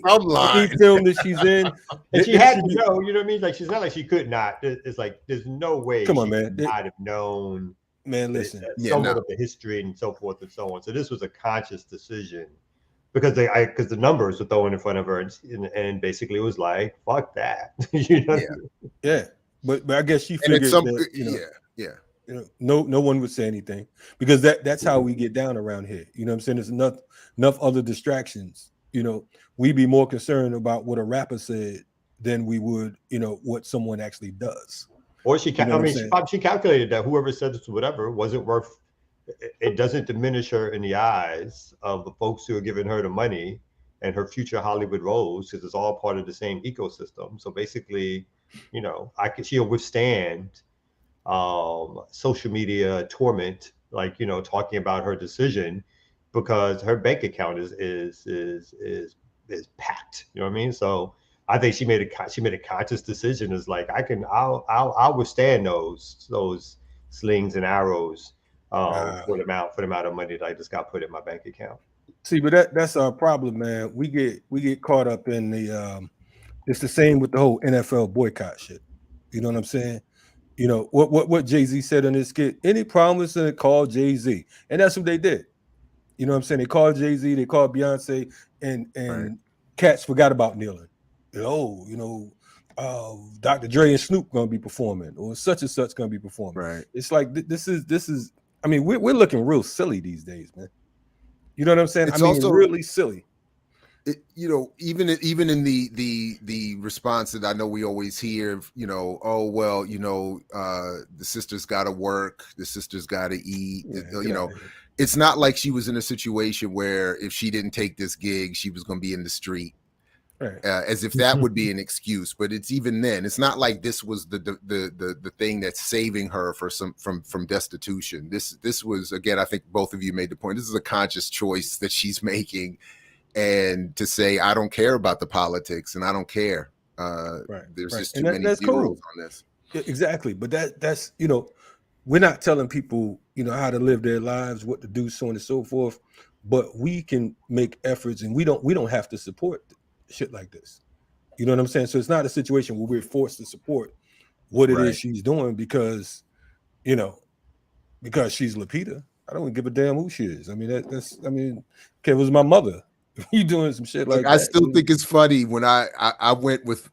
film that she's in, and she had to know. You know what I mean? Like, she's not like she could not. It's like there's no way. Come on, man. I'd have known. Man, listen. Somewhat of the history and so forth and so on. So this was a conscious decision because the numbers were thrown in front of her, and basically it was like, fuck that. But I guess she figured no one would say anything, because that's how we get down around here. You know what I'm saying? There's enough other distractions. We'd be more concerned about what a rapper said than we would, what someone actually does. Or she calculated that whoever said this, whatever, wasn't worth. It doesn't diminish her in the eyes of the folks who are giving her the money and her future Hollywood roles, because it's all part of the same ecosystem. So basically, she'll withstand social media torment, like, talking about her decision, because her bank account is packed. You know what I mean? So I think she made a conscious decision. Is like, I'll withstand those slings and arrows for the amount of money that I just got put in my bank account. See, but that's our problem, man. We get caught up in the it's the same with the whole NFL boycott shit. You know what I'm saying? What Jay-Z said in this skit, any promise and call Jay-Z. And that's what they did. You know what I'm saying? They called Jay-Z, they called Beyonce, and right. Cats forgot about kneeling. Dr. Dre and Snoop gonna be performing, or such and such gonna be performing. Right. It's like this is. I mean, we're looking real silly these days, man. You know what I'm saying? It's also really silly. Even in the response that I know we always hear, the sister's got to work, the sister's got to eat. It's not like she was in a situation where if she didn't take this gig, she was going to be in the street. Right. As if that would be an excuse, but it's even then. It's not like this was the thing that's saving her from destitution. This was, again, I think both of you made the point. This is a conscious choice that she's making, and to say I don't care about the politics and I don't care. Right. There's just too many zeros on this. Yeah, exactly, but that's we're not telling people how to live their lives, what to do, so on and so forth. But we can make efforts, and we don't have to support shit like this. You know what I'm saying? So it's not a situation where we're forced to support what it is she's doing because she's Lupita. I don't give a damn who she is. I mean, okay, it was my mother. You doing some shit like that. I still think it's funny when I went with,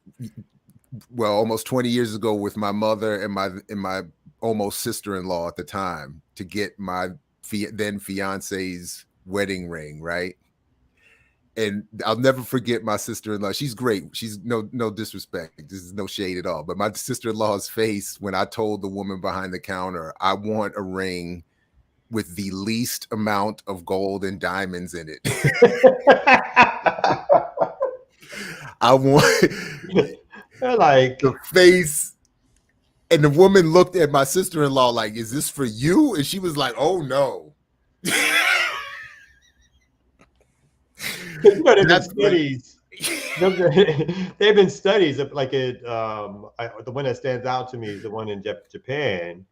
almost 20 years ago with my mother and my almost sister-in-law at the time to get my then fiance's wedding ring, right? And I'll never forget my sister-in-law. She's great. She's no disrespect. This is no shade at all. But my sister-in-law's face when I told the woman behind the counter, I want a ring with the least amount of gold and diamonds in it. I want like the face. And the woman looked at my sister-in-law like, is this for you? And she was like, oh no. They've been studies. They've been studies of like it. The one that stands out to me is the one in Japan,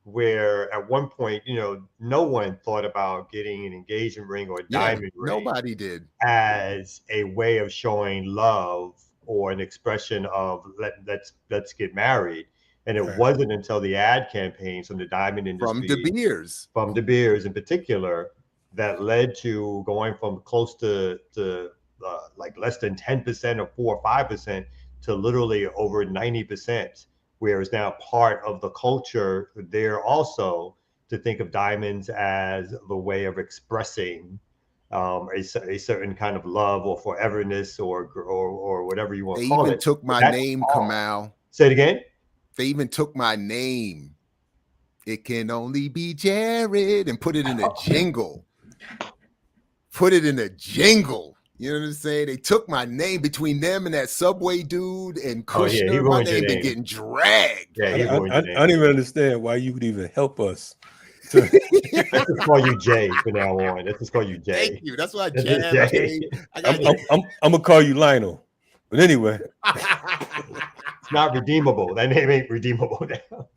where at one point, no one thought about getting an engagement ring or a diamond ring. Nobody did, as a way of showing love or an expression of let's get married. And it wasn't until the ad campaigns from the diamond industry, from De Beers in particular, that led to going from close to like less than 10% or 4 or 5% to literally over 90%, where it's now part of the culture there also to think of diamonds as the way of expressing a certain kind of love or foreverness or whatever you want to call it. They even took my name, Kamal. Say it again. They even took my name. It can only be Jared, and put it in a jingle. Put it in a jingle. You know what I'm saying? They took my name between them and that Subway dude and Kushner. My name been getting dragged. Yeah, I don't even understand why you would even help us. Let's just call you Jay from now on. Let's just call you Jay. Thank you. That's why I'm gonna call you Lionel. But anyway. It's not redeemable. That name ain't redeemable now.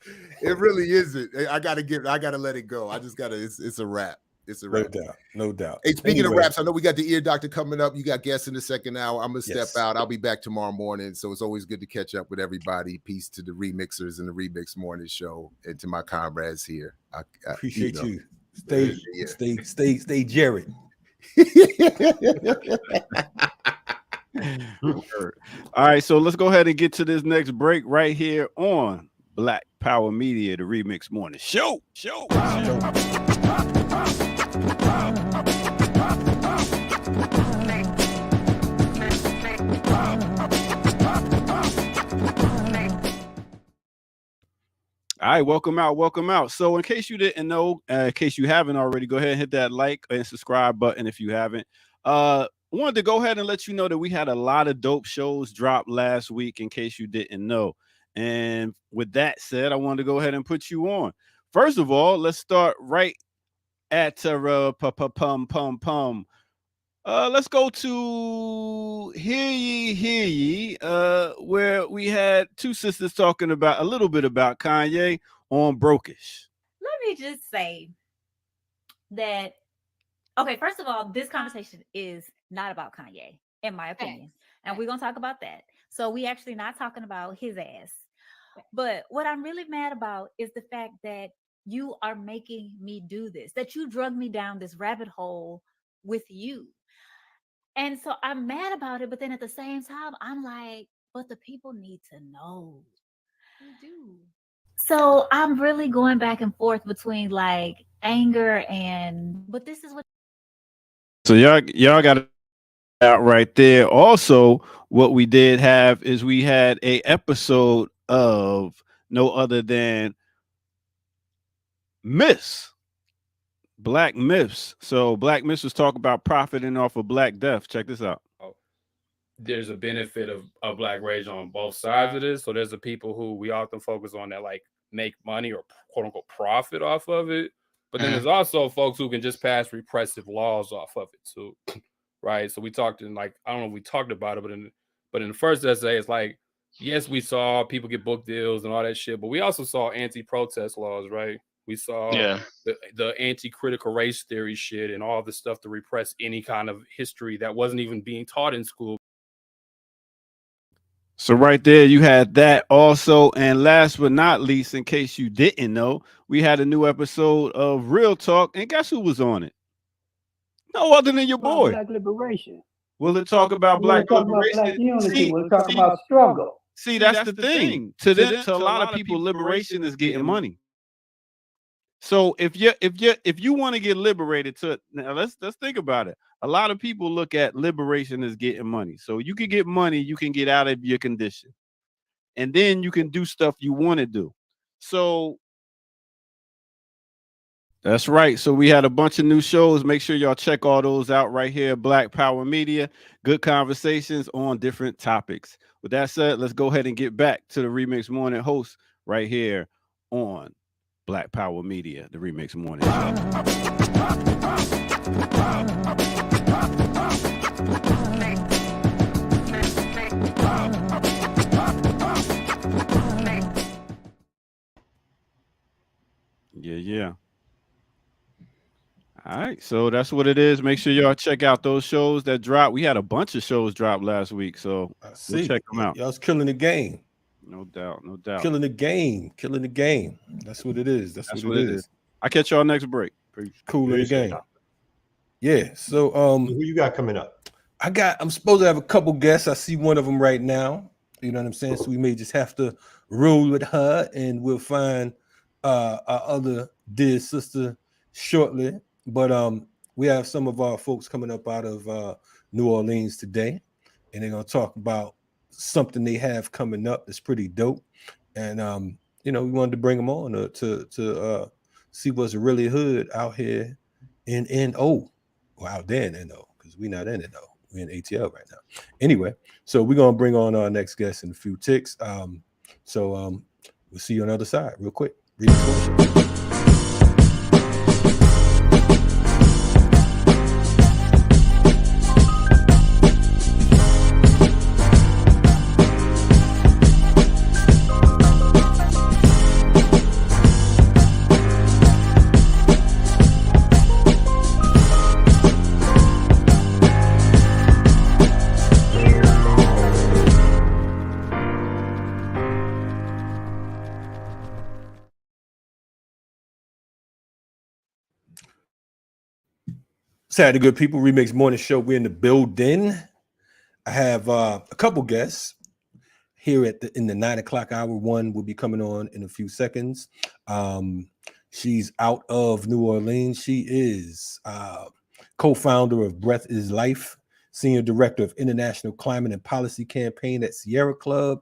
It really isn't. I gotta let it go. It's a wrap. It's a wrap. No doubt. Hey, speaking of raps, I know we got the ear doctor coming up. You got guests in the second hour. I'm gonna step out. I'll be back tomorrow morning. So it's always good to catch up with everybody. Peace to the remixers and the Remix Morning Show, and to my comrades here. I appreciate you. Stay Jared. All right, so let's go ahead and get to this next break right here on Black Power Media, the Remix Morning Show. right, welcome out. So in case you didn't know, in case you haven't already, go ahead and hit that like and subscribe button if you haven't. Wanted to go ahead and let you know that we had a lot of dope shows drop last week in case you didn't know. And with that said, I wanted to go ahead and put you on. First of all, let's start right at pum. Let's go to Hear Ye, where we had two sisters talking about a little bit about Kanye on Brokish. Let me just say that, okay, first of all, this conversation is not about Kanye, in my opinion. And we're going to talk about that. So we actually not talking about his ass. But what I'm really mad about is the fact that you are making me do this, that you drug me down this rabbit hole with you. And so I'm mad about it. But then at the same time, I'm like, but the people need to know. They do. So I'm really going back and forth between like anger and, but this is what. So y'all got it out right there. Also, what we did have is we had a episode of no other than Black Myths. So Black Myths was talking about profiting off of Black death. Check this out. There's a benefit of Black rage on both sides of this. So there's the people who we often focus on that like make money or quote unquote profit off of it. But then there's also folks who can just pass repressive laws off of it too. Right. So we talked in like, I don't know if we talked about it, but in the first essay, it's like, yes, we saw people get book deals and all that shit, but we also saw anti-protest laws, right? We saw the anti-critical race theory shit and all the stuff to repress any kind of history that wasn't even being taught in school. So right there, you had that also. And last but not least, in case you didn't know, we had a new episode of Real Talk. And guess who was on it? No other than your boy. Black liberation. Will it talk about Black liberation? Black unity. We'll talk about struggle. See, that's the thing. To a lot of people, liberation is getting money. So if you want to get liberated, now let's think about it. A lot of people look at liberation as getting money. So you can get money, you can get out of your condition, and then you can do stuff you want to do. So that's right. So we had a bunch of new shows. Make sure y'all check all those out right here. Black Power Media. Good conversations on different topics. With that said, let's go ahead and get back to the Remix Morning host right here on Black Power Media, the Remix Morning Show. Yeah. All right, so that's what it is. Make sure y'all check out those shows that drop. We had a bunch of shows drop last week, so we'll check them out. Y'all's killing the game. No doubt. Killing the game. That's what it is. That's what it is. I catch y'all next break. Cool in the game. Yeah. So who you got coming up? I'm supposed to have a couple guests. I see one of them right now. You know what I'm saying? So we may just have to roll with her, and we'll find our other dear sister shortly. But we have some of our folks coming up out of New Orleans today, and they're gonna talk about something they have coming up that's pretty dope. And we wanted to bring them on to see what's really hood out here in NO, or out there in NO, because we're not in NO, we're in ATL right now. Anyway, so we're gonna bring on our next guest in a few ticks. We'll see you on the other side real quick. Saturday, good people. Remix Morning Show. We're in the building. I have a couple guests here in the 9 o'clock hour. One will be coming on in a few seconds. She's out of New Orleans. She is co-founder of Breath is Life, senior director of international climate and policy campaign at Sierra Club.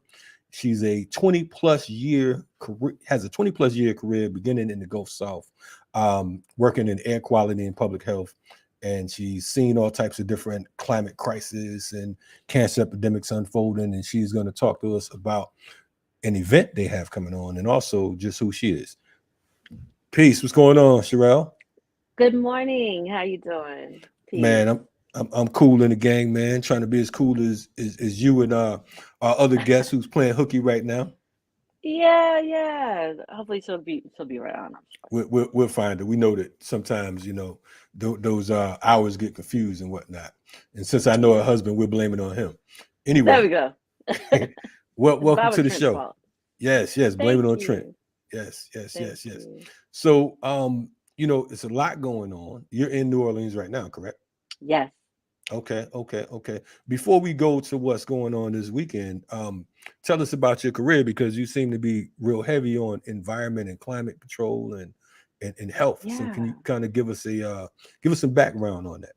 She's a 20+ year career, has a 20+ year career beginning in the Gulf South, working in air quality and public health. And she's seen all types of different climate crises and cancer epidemics unfolding. And she's going to talk to us about an event they have coming on and also just who she is. Peace. What's going on, Sherelle? Good morning. How you doing? Peace. Man, I'm cool in the gang, man. Trying to be as cool as you and our other guest who's playing hooky right now. Yeah. Hopefully she'll be right on. I'm sure. We'll find it. We know that sometimes, you know, those hours get confused and whatnot. And since I know her husband, we're blaming on him. Anyway, there we go. welcome to the Trent's show. Fault. Yes, blame it on Trent. Yes. So, you know, it's a lot going on. You're in New Orleans right now, correct? Yes. Okay. Before we go to what's going on this weekend, tell us about your career, because you seem to be real heavy on environment and climate control and health. Yeah. So can you kind of give us some background on that?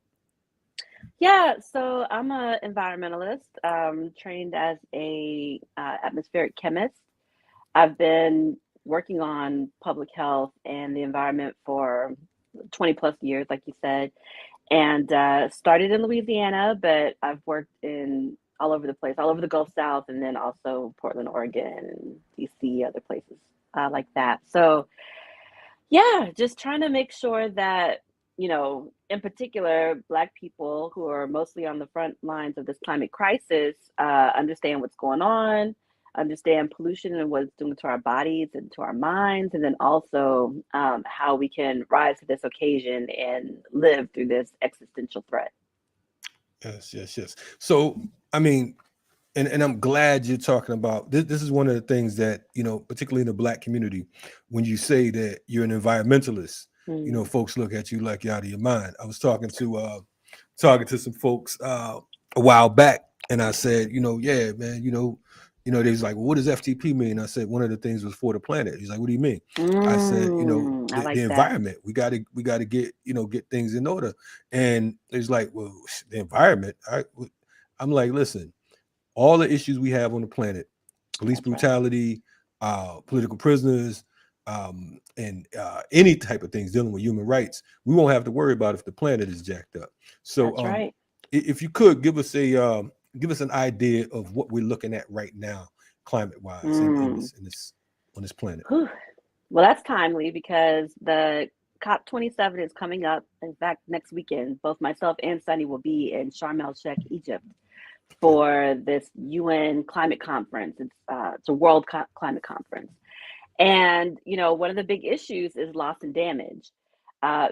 Yeah, so I'm an environmentalist, trained as a atmospheric chemist. I've been working on public health and the environment for 20+ years, like you said. And started in Louisiana, but I've worked in all over the place, all over the Gulf South, and then also Portland, Oregon, DC, other places like that. So yeah, just trying to make sure that, you know, in particular, Black people who are mostly on the front lines of this climate crisis understand what's going on, understand pollution and what it's doing to our bodies and to our minds, and then also how we can rise to this occasion and live through this existential threat. Yes. So, I mean, and I'm glad you're talking about this. This is one of the things that, you know, particularly in the Black community, when you say that you're an environmentalist, you know, folks look at you like you're out of your mind. I was talking to some folks a while back, and I said, you know, yeah, man, you know, they was like, well, what does FTP mean? I said, one of the things was for the planet. He's like, what do you mean? I said, you know, the environment. We got to get things in order. And it's like, well, the environment. I'm like, listen, all the issues we have on the planet, police brutality, political prisoners, and any type of things dealing with human rights, we won't have to worry about if the planet is jacked up. So if you could give us an idea of what we're looking at right now, climate-wise, on this planet. Well, that's timely because the COP27 is coming up. In fact, next weekend, both myself and Sunny will be in Sharm el-Sheikh, Egypt, for this UN climate conference. It's a world climate conference. And, you know, one of the big issues is loss and damage.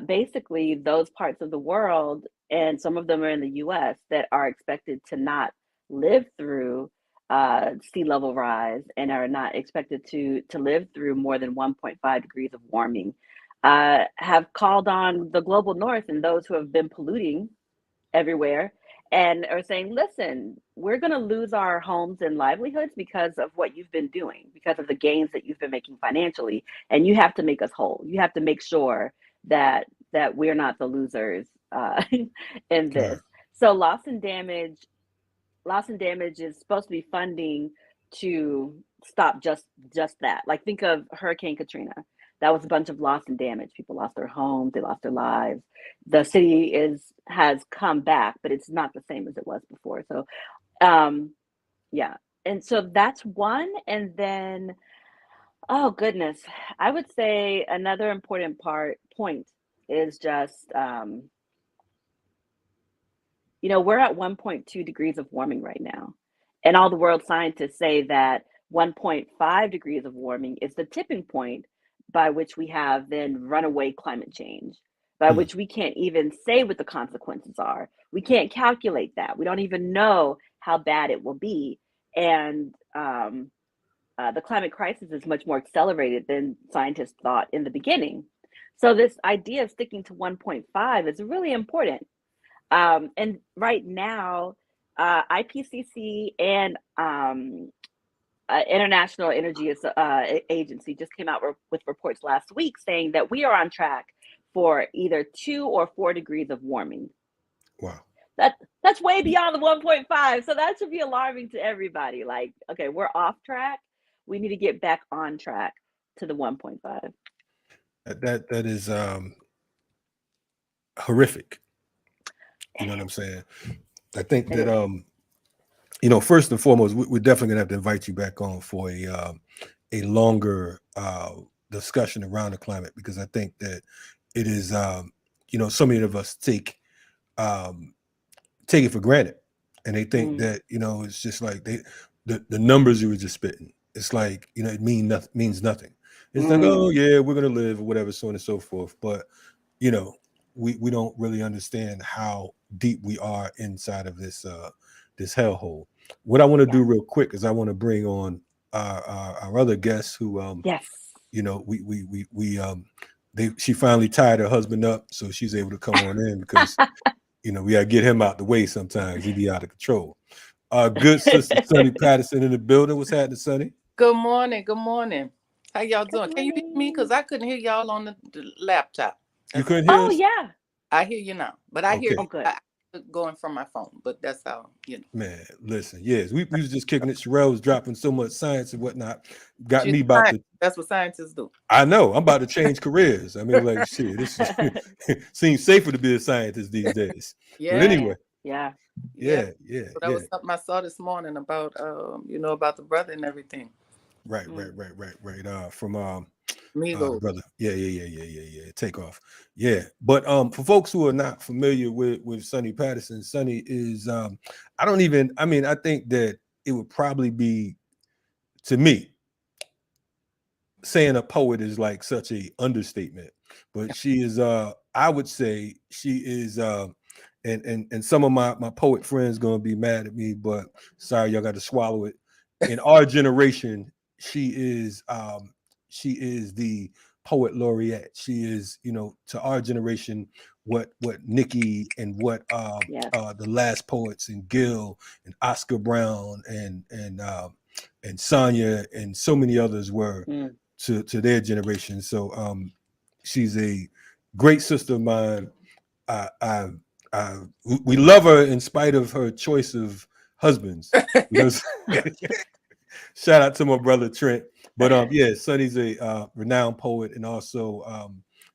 Basically, those parts of the world, and some of them are in the US, that are expected to not live through sea level rise and are not expected to live through more than 1.5 degrees of warming, have called on the global north and those who have been polluting everywhere, and are saying, listen, we're going to lose our homes and livelihoods because of what you've been doing, because of the gains that you've been making financially. And you have to make us whole. You have to make sure that we're not the losers in this. So loss and damage is supposed to be funding to stop just that. Like, think of Hurricane Katrina. That was a bunch of loss and damage. People lost their homes, they lost their lives. The city has come back, but it's not the same as it was before. So, yeah. And so that's one. And then, oh goodness, I would say another important point is just, you know, we're at 1.2 degrees of warming right now. And all the world scientists say that 1.5 degrees of warming is the tipping point by which we have then runaway climate change, by which we can't even say what the consequences are. We can't calculate that. We don't even know how bad it will be. And the climate crisis is much more accelerated than scientists thought in the beginning. So this idea of sticking to 1.5 is really important. And right now, IPCC and International Energy Agency just came out with reports last week saying that we are on track for either 2 or 4 degrees of warming. Wow. that's way beyond the 1.5. So that should be alarming to everybody. Like, okay, we're off track. We need to get back on track to the 1.5. That is horrific. You know what I'm saying? I think that first and foremost, we're definitely gonna have to invite you back on for a longer discussion around the climate, because I think that it is so many of us take it for granted, and they think that it's just like the numbers you were just spitting. It's like it means nothing. It's like, oh yeah, we're gonna live or whatever, so on and so forth. But we don't really understand how deep we are inside of this hellhole. What I want to do real quick is I want to bring on our other guests who she finally tied her husband up, so she's able to come on in, because we gotta get him out the way sometimes. He be out of control. Good sister Sonny Patterson in the building. What's happening, Sonny? Good morning. Good morning. How y'all doing? Can you hear me? Because I couldn't hear y'all on the laptop. You couldn't hear us? Oh yeah, I hear you now, but I hear good. going from my phone. But that's how Man, listen, yes, we was just kicking it. Sherelle was dropping so much science and whatnot. Got me about to. That's what scientists do. I know. I'm about to change careers. I mean, like, shit, this seems safer to be a scientist these days. Yeah. But anyway. Yeah. So that was something I saw this morning about about the brother and everything. Right. From Migos. Brother. Yeah. Takeoff. Yeah. But for folks who are not familiar with Sonny Patterson, Sonny is I think that it would probably be, to me, saying a poet is like such a understatement. But she is I would say she is and some of my poet friends gonna be mad at me, but sorry, y'all got to swallow it. In our generation, she is the poet laureate. She is, to our generation, what Nikki and what the last poets, and Gil and Oscar Brown and Sonya and so many others were to their generation. So she's a great sister of mine. We love her in spite of her choice of husbands. Shout out to my brother Trent. But Sonny's a renowned poet and also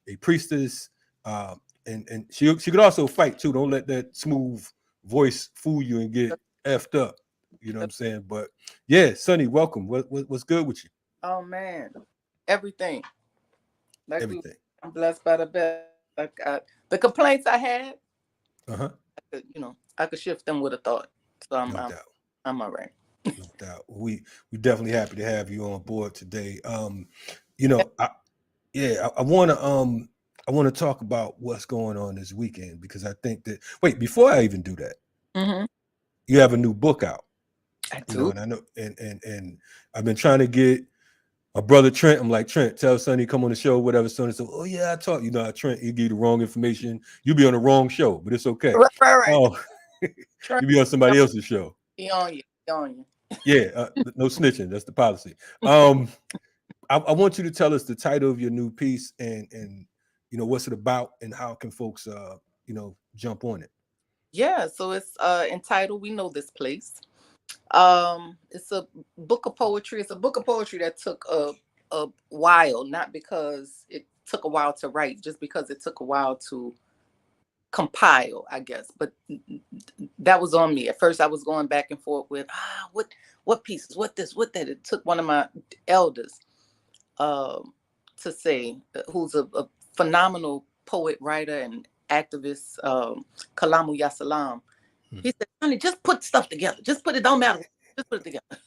a priestess. And she could also fight too. Don't let that smooth voice fool you and get effed up. You know what I'm saying? But yeah, Sonny, welcome. What's good with you? Oh man, everything. Everything. I'm blessed by the best. Like the complaints I had, I could shift them with a thought. So I'm all right. No doubt. We definitely happy to have you on board today. I want to talk about what's going on this weekend, because I think that before I even do that, you have a new book out. I do. And I know, and I've been trying to get my brother Trent. I'm like, Trent, tell Sonny come on the show, whatever. Sonny said, oh yeah, I talk. Trent, he give you the wrong information. You be on the wrong show, but it's okay. Right. Oh, you be on somebody else's show. He on you. Yeah, no snitching. That's the policy. I want you to tell us the title of your new piece and what's it about and how can folks jump on it. Yeah, so it's entitled "We Know This Place." It's a book of poetry. It's a book of poetry that took a while, not because it took a while to write, just because it took a while to compile, I guess. But that was on me. At first I was going back and forth with what pieces, what this, what that. It took one of my elders to say, who's a phenomenal poet, writer, and activist, Kalamu Yasalam. He said, honey, just put stuff together. Just put it, don't matter. Just put it together.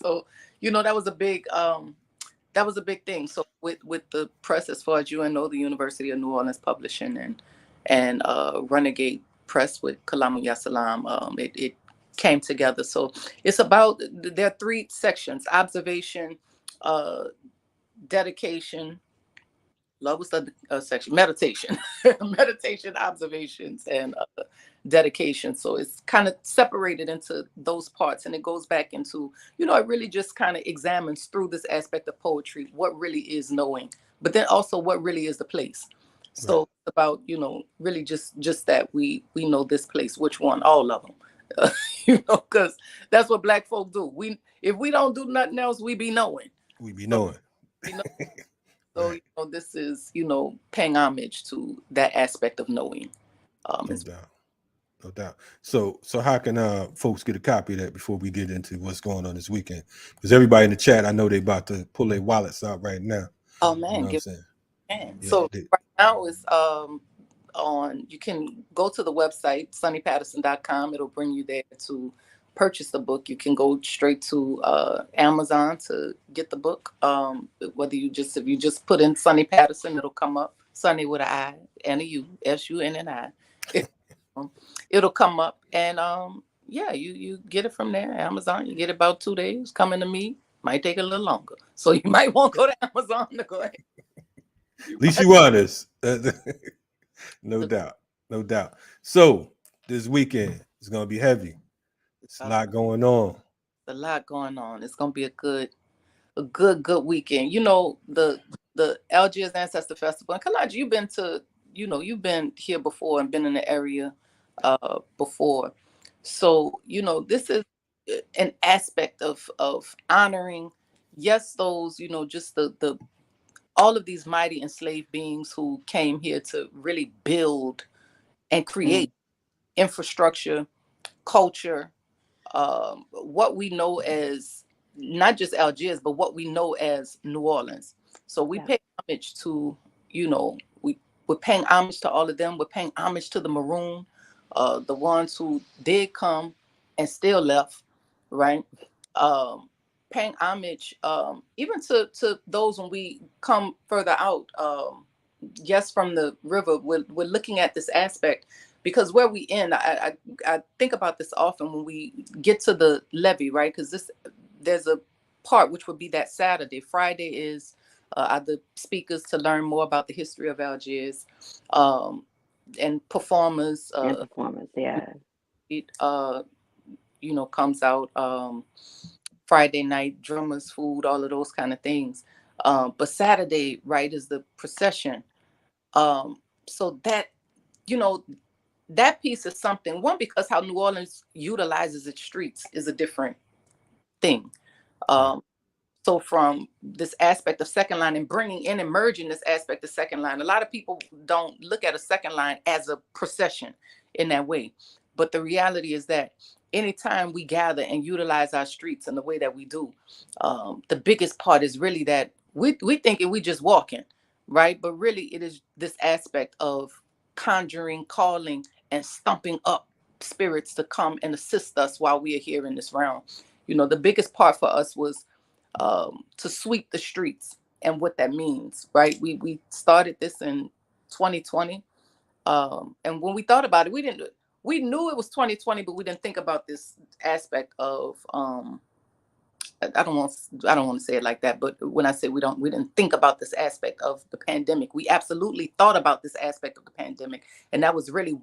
So, that was a big thing. So with the press, as far as the University of New Orleans Publishing and Renegade Press with Kalamu Yasalam, it came together. So it's about, there are 3 sections: observation, dedication, love was the section, meditation, meditation, observations, and dedication. So it's kind of separated into those parts, and it goes back into, it really just kind of examines through this aspect of poetry what really is knowing, but then also what really is the place. So Right. it's about, you know, really just that we know this place, which one, all of them, you know, because that's what Black folk do. If we don't do nothing else, we be knowing. We be knowing. You know? So Right. you know, this is, you know, paying homage to that aspect of knowing. No doubt. No doubt. So how can folks get a copy of that before we get into what's going on this weekend? Because everybody in the chat, I know they about to pull their wallets out right now. Oh You man, know what I'm saying? man. Yeah, So right now is on, you can go to the website sunnypatterson.com. It'll bring you there to purchase the book. You can go straight to Amazon to get the book. Whether if you just put in Sunny Patterson, it'll come up. Sunny with an I and a U, SUNNI. It'll come up, and yeah, you get it from there. Amazon, you get it about 2 days. Coming to me might take a little longer, so you might want to go to Amazon to go ahead. At least you honest. No doubt. No doubt. So this weekend is gonna be heavy. It's a lot going on. A lot going on. It's gonna be a good weekend. You know, the Algiers Ancestor Festival. And Kalaji, you've been here before and been in the area before. So, you know, this is an aspect of honoring, yes, those, you know, just the all of these mighty enslaved beings who came here to really build and create infrastructure, culture, what we know as not just Algiers, but what we know as New Orleans. So we pay homage to, you know, we're paying homage to all of them. We're paying homage to the Maroon, the ones who did come and still left, right? Paying homage even to those when we come further out. Yes, from the river, we're looking at this aspect because where we end, I think about this often when we get to the levee, right? Because there's a part which would be that Saturday. Friday is the speakers to learn more about the history of Algiers, and performers. Yeah. It you know, comes out Friday night, drummers, food, all of those kind of things. But Saturday, right, is the procession. So that, you know, that piece is something, one, because how New Orleans utilizes its streets is a different thing. So from this aspect of second line and bringing in and merging this aspect of second line, a lot of people don't look at a second line as a procession in that way. But the reality is that anytime we gather and utilize our streets in the way that we do, the biggest part is really that we thinking we just walking, right? But really it is this aspect of conjuring, calling, and stumping up spirits to come and assist us while we are here in this realm. You know, the biggest part for us was to sweep the streets and what that means, right? We started this in 2020, and when we thought about it, we knew it was 2020, but we didn't think about this aspect of I don't want to say it like that, but when I say we didn't think about this aspect of the pandemic, we absolutely thought about this aspect of the pandemic, and that was really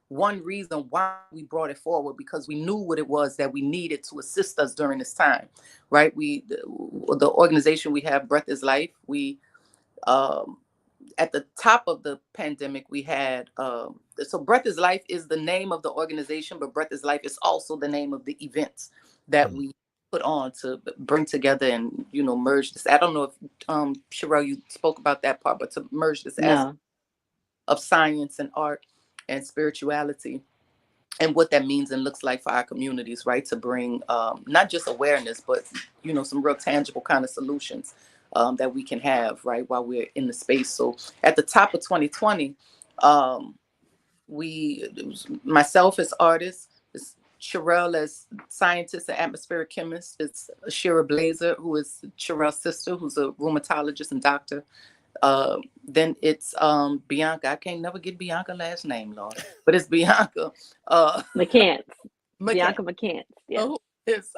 one reason why we brought it forward, because we knew what it was that we needed to assist us during this time, right? The organization we have, Breath is Life. We at the top of the pandemic, we had so Breath is Life is the name of the organization, but Breath is Life is also the name of the events that we put on to bring together and, you know, merge this. I don't know if Sherelle, you spoke about that part, but to merge this aspect of science and art and spirituality and what that means and looks like for our communities, right? To bring not just awareness, but, you know, some real tangible kind of solutions that we can have, right, while we're in the space. So at the top of 2020, it was myself as artist, it's Sherelle as scientist and atmospheric chemist, it's Shira Blazer, who is Sherelle's sister, who's a rheumatologist and doctor. Then it's Bianca. I can't never get Bianca last name, Lord, but it's Bianca McCants. Bianca McCants. Yeah. It's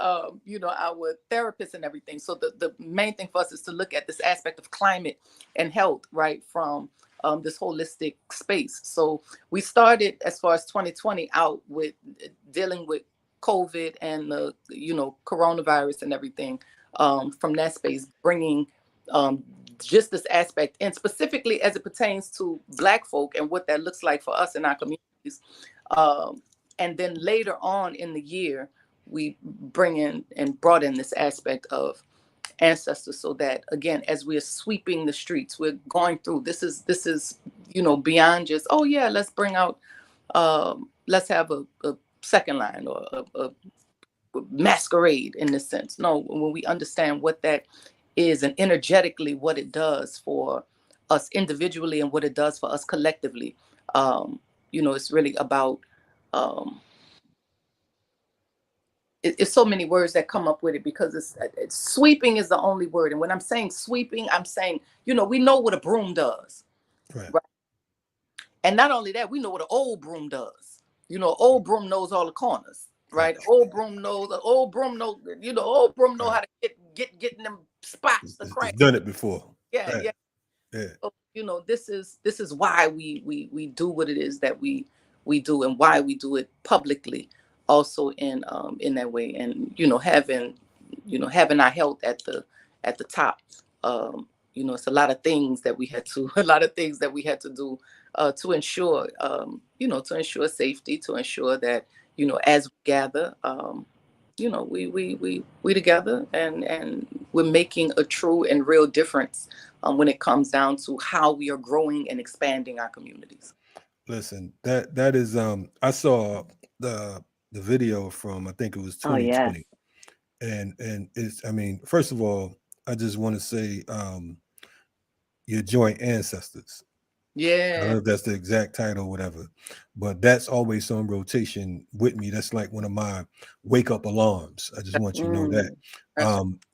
you know, our therapist and everything. So the main thing for us is to look at this aspect of climate and health, right, from this holistic space. So we started, as far as 2020, out with dealing with COVID and the, you know, coronavirus and everything, from that space, bringing just this aspect, and specifically as it pertains to Black folk and what that looks like for us in our communities. And then later on in the year, we bring in and brought in this aspect of ancestors, so that again, as we're sweeping the streets, we're going through, this is beyond just, oh yeah, let's bring out let's have a second line or a masquerade in this sense. No, when we understand what that is and energetically what it does for us individually and what it does for us collectively, it's really about it's so many words that come up with it, because it's sweeping is the only word. And when I'm saying sweeping, I'm saying, we know what a broom does, right? And not only that, we know what an old broom does. Old broom knows all the corners, right? Old broom knows old broom know how to get in them spots, the cracks. Done it before. Yeah, right. Yeah. So, this is why we do what it is that we do, and why we do it publicly also in that way. And having our health at the top. It's a lot of things that we had to do to ensure safety, to ensure that as we gather, we together, and we're making a true and real difference when it comes down to how we are growing and expanding our communities. Listen, that is I saw the video from, I think it was 2020. And it's, first of all, I just want to say your joint ancestors. Yeah. I don't know if that's the exact title or whatever, but that's always on rotation with me. That's like one of my wake up alarms. I just want you to know that.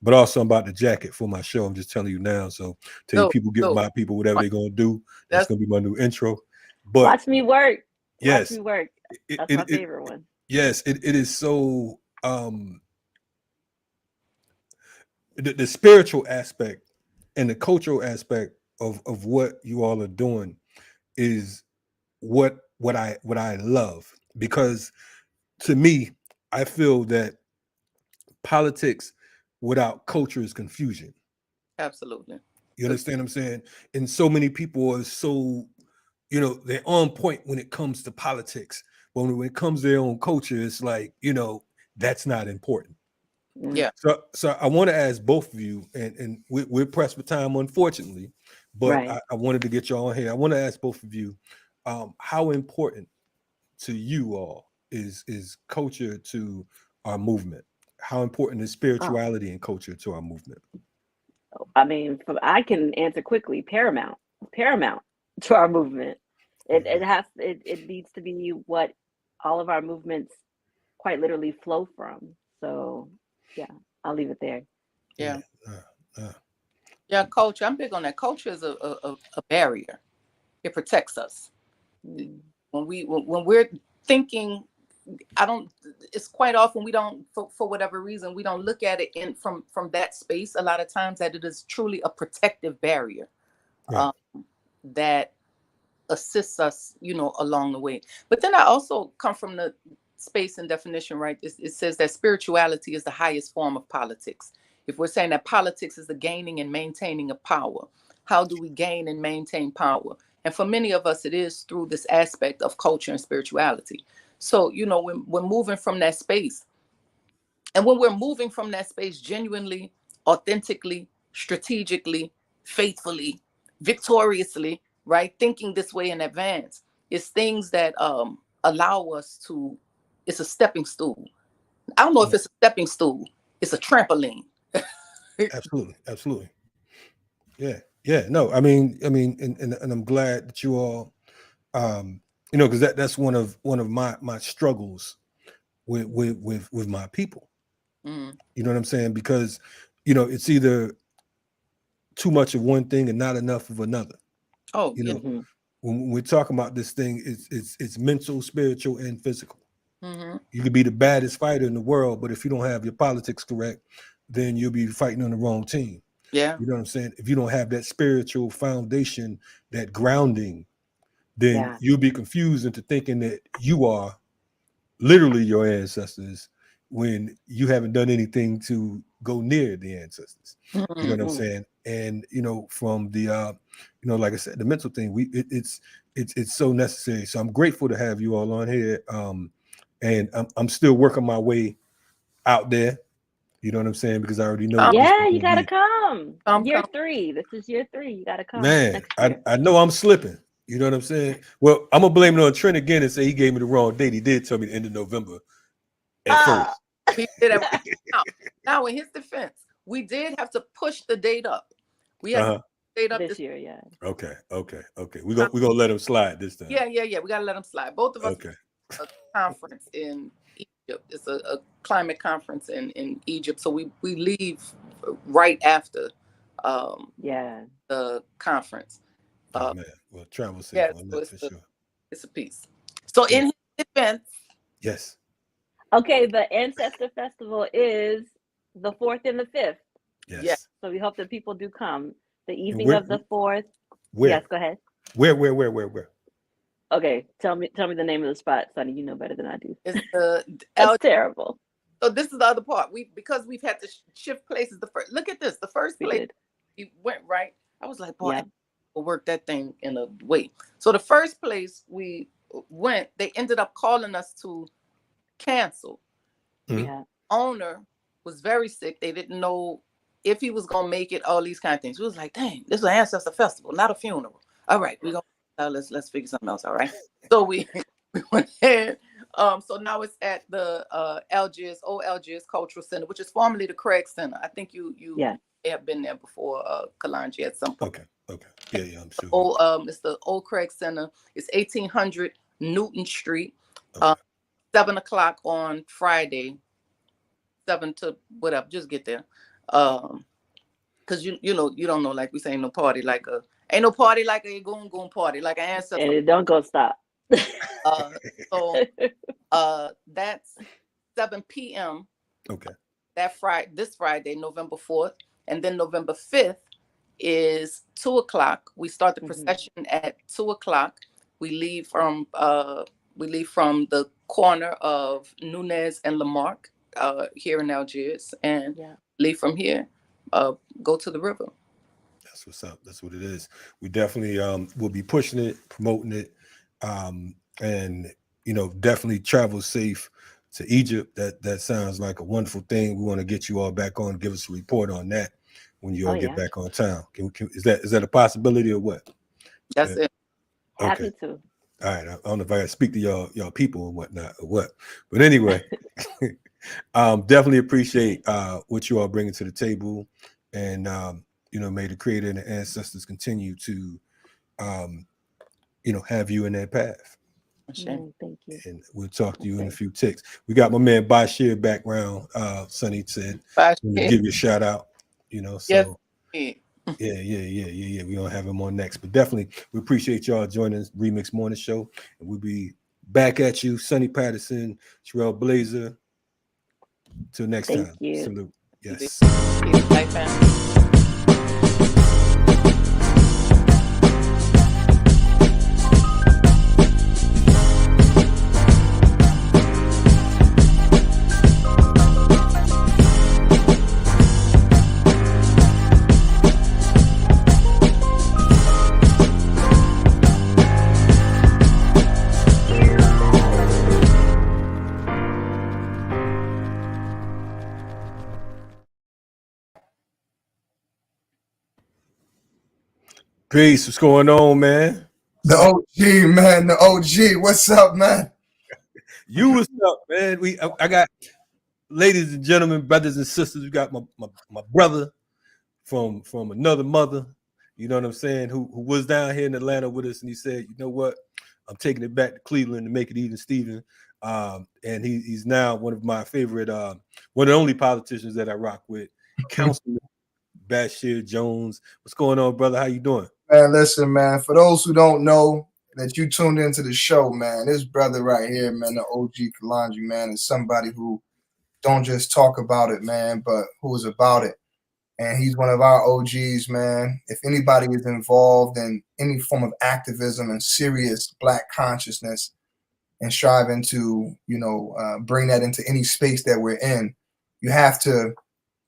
But also I'm about the jacket for my show. I'm just telling you now. So tell you people, give my people whatever they're gonna do. That's gonna be my new intro. But watch me work. Yes, watch me work. That's my favorite one. Yes, it is so the spiritual aspect and the cultural aspect of what you all are doing is what I love, because to me, I feel that politics without culture is confusion. Absolutely. You understand what I'm saying? And so many people are so, they're on point when it comes to politics, but when it comes to their own culture, it's like, that's not important. Yeah. So I want to ask both of you, and we're pressed for time, unfortunately, but I wanted to get y'all on here. I want to ask both of you, how important to you all is culture to our movement? How important is spirituality and culture to our movement? I can answer quickly. Paramount to our movement. It needs to be what all of our movements quite literally flow from. So yeah, I'll leave it there. Yeah. Yeah, culture. I'm big on that. Culture is a barrier. It protects us. When we're thinking, it's quite often we don't, for whatever reason, we don't look at it from that space a lot of times, that it is truly a protective barrier that assists us, along the way. But then I also come from the space and definition, right? It says that spirituality is the highest form of politics. If we're saying that politics is the gaining and maintaining of power, how do we gain and maintain power? And for many of us, it is through this aspect of culture and spirituality. So, when we're moving from that space, and when we're moving from that space genuinely, authentically, strategically, faithfully, victoriously, right? Thinking this way in advance, is things that allow us to, it's a stepping stool. I don't know if it's a stepping stool, it's a trampoline. Absolutely. Yeah. No, I mean, and I'm glad that you all, because that's one of my struggles with my people. You know what I'm saying? Because it's either too much of one thing and not enough of another. When we're talking about this thing, it's mental, spiritual, and physical. You could be the baddest fighter in the world, but if you don't have your politics correct, then you'll be fighting on the wrong team. Yeah. You know what I'm saying? If you don't have that spiritual foundation, that grounding, then you'll be confused into thinking that you are literally your ancestors when you haven't done anything to go near the ancestors. You know what I'm saying? and you know, from the you know, like I said, the mental thing, it's so necessary. So I'm grateful to have you all on here. And I'm still working my way out there. You know what I'm saying? Because I already know. Yeah, you gotta come. Year 3. This is year 3. You gotta come. Man, I know I'm slipping. You know what I'm saying? Well, I'm gonna blame it on Trent again and say he gave me the wrong date. He did tell me the end of November at first. He did it. Now, in his defense, we did have to push the date up. We had to push the date up this year, yeah. Okay. We're gonna let him slide this time. Yeah. We gotta let him slide. Both of us. Okay. A conference in Egypt. It's a climate conference in Egypt. So we leave right after the conference. Oh man, well, travel safe. Yeah, on that for sure. It's a piece. So in his defense, yes. Okay, the Ancestor Festival is the 4th and the 5th. Yes. So we hope that people do come. The evening of the 4th. Where? Yes, go ahead. Where? Okay, tell me the name of the spot, Sonny. You know better than I do. It's That's terrible. So this is the other part. Because we've had to shift places. Look at this. The first place we went right. I was like, boy, we'll work that thing in a way. So the first place we went, they ended up calling us to cancel. The owner was very sick. They didn't know if he was gonna make it. All these kind of things. We was like, dang, this is an Ancestor Festival, not a funeral. All right, we go. Let's figure something else. All right. So we went ahead. So now it's at the Old Algiers Cultural Center, which is formerly the Craig Center. I think you have been there before, Kalonji, at some point. Okay. Yeah, I'm sure. It's the Old Craig Center. It's 1800 Newton Street. 7 o'clock on Friday. 7 to whatever. Just get there. Because you know, you don't know, like we say, ain't no party like a goon party, like an ancestor. And it don't go stop. So that's 7 p.m. Okay. This Friday, November 4th, and then November 5th is 2 o'clock. We start the procession at 2 o'clock. We leave from the corner of Nunez and Lamarck here in Algiers, and leave from here. Go to the river. That's what's up. That's what it is. We definitely will be pushing it, promoting it, and you know, definitely travel safe to Egypt. That sounds like a wonderful thing. We want to get you all back on, give us a report on that when you all get back on town. Is that a possibility or what? That's it. Okay. Happy to. All right. I don't know if I speak to y'all people and whatnot or what, but anyway, definitely appreciate what you all bringing to the table, and you know, may the Creator and the ancestors continue to you know, have you in that path. Thank you. And we'll talk to you in a few ticks. We got my man Bashir background. Sonny said, give you a shout out. You know, so yeah. We're gonna have him on next. But definitely, we appreciate y'all joining us, Remix Morning Show, and we'll be back at you, Sonny Patterson, Terrell Blazer. Till next time. You. Salute. Yes. Peace. What's going on, man? The OG, man. The OG. What's up, man? You what's up, man? I got, ladies and gentlemen, brothers and sisters. We got my brother from another mother. You know what I'm saying? Who was down here in Atlanta with us, and he said, you know what? I'm taking it back to Cleveland to make it even Steven. And he's now one of my favorite, one of the only politicians that I rock with, Councilman Bashir Jones. What's going on, brother? How you doing? Man, listen, man. For those who don't know that you tuned into the show, man, this brother right here, man, the OG Kalonji, man, is somebody who don't just talk about it, man, but who is about it. And he's one of our OGs, man. If anybody is involved in any form of activism and serious Black consciousness and striving to, you know, bring that into any space that we're in, you have to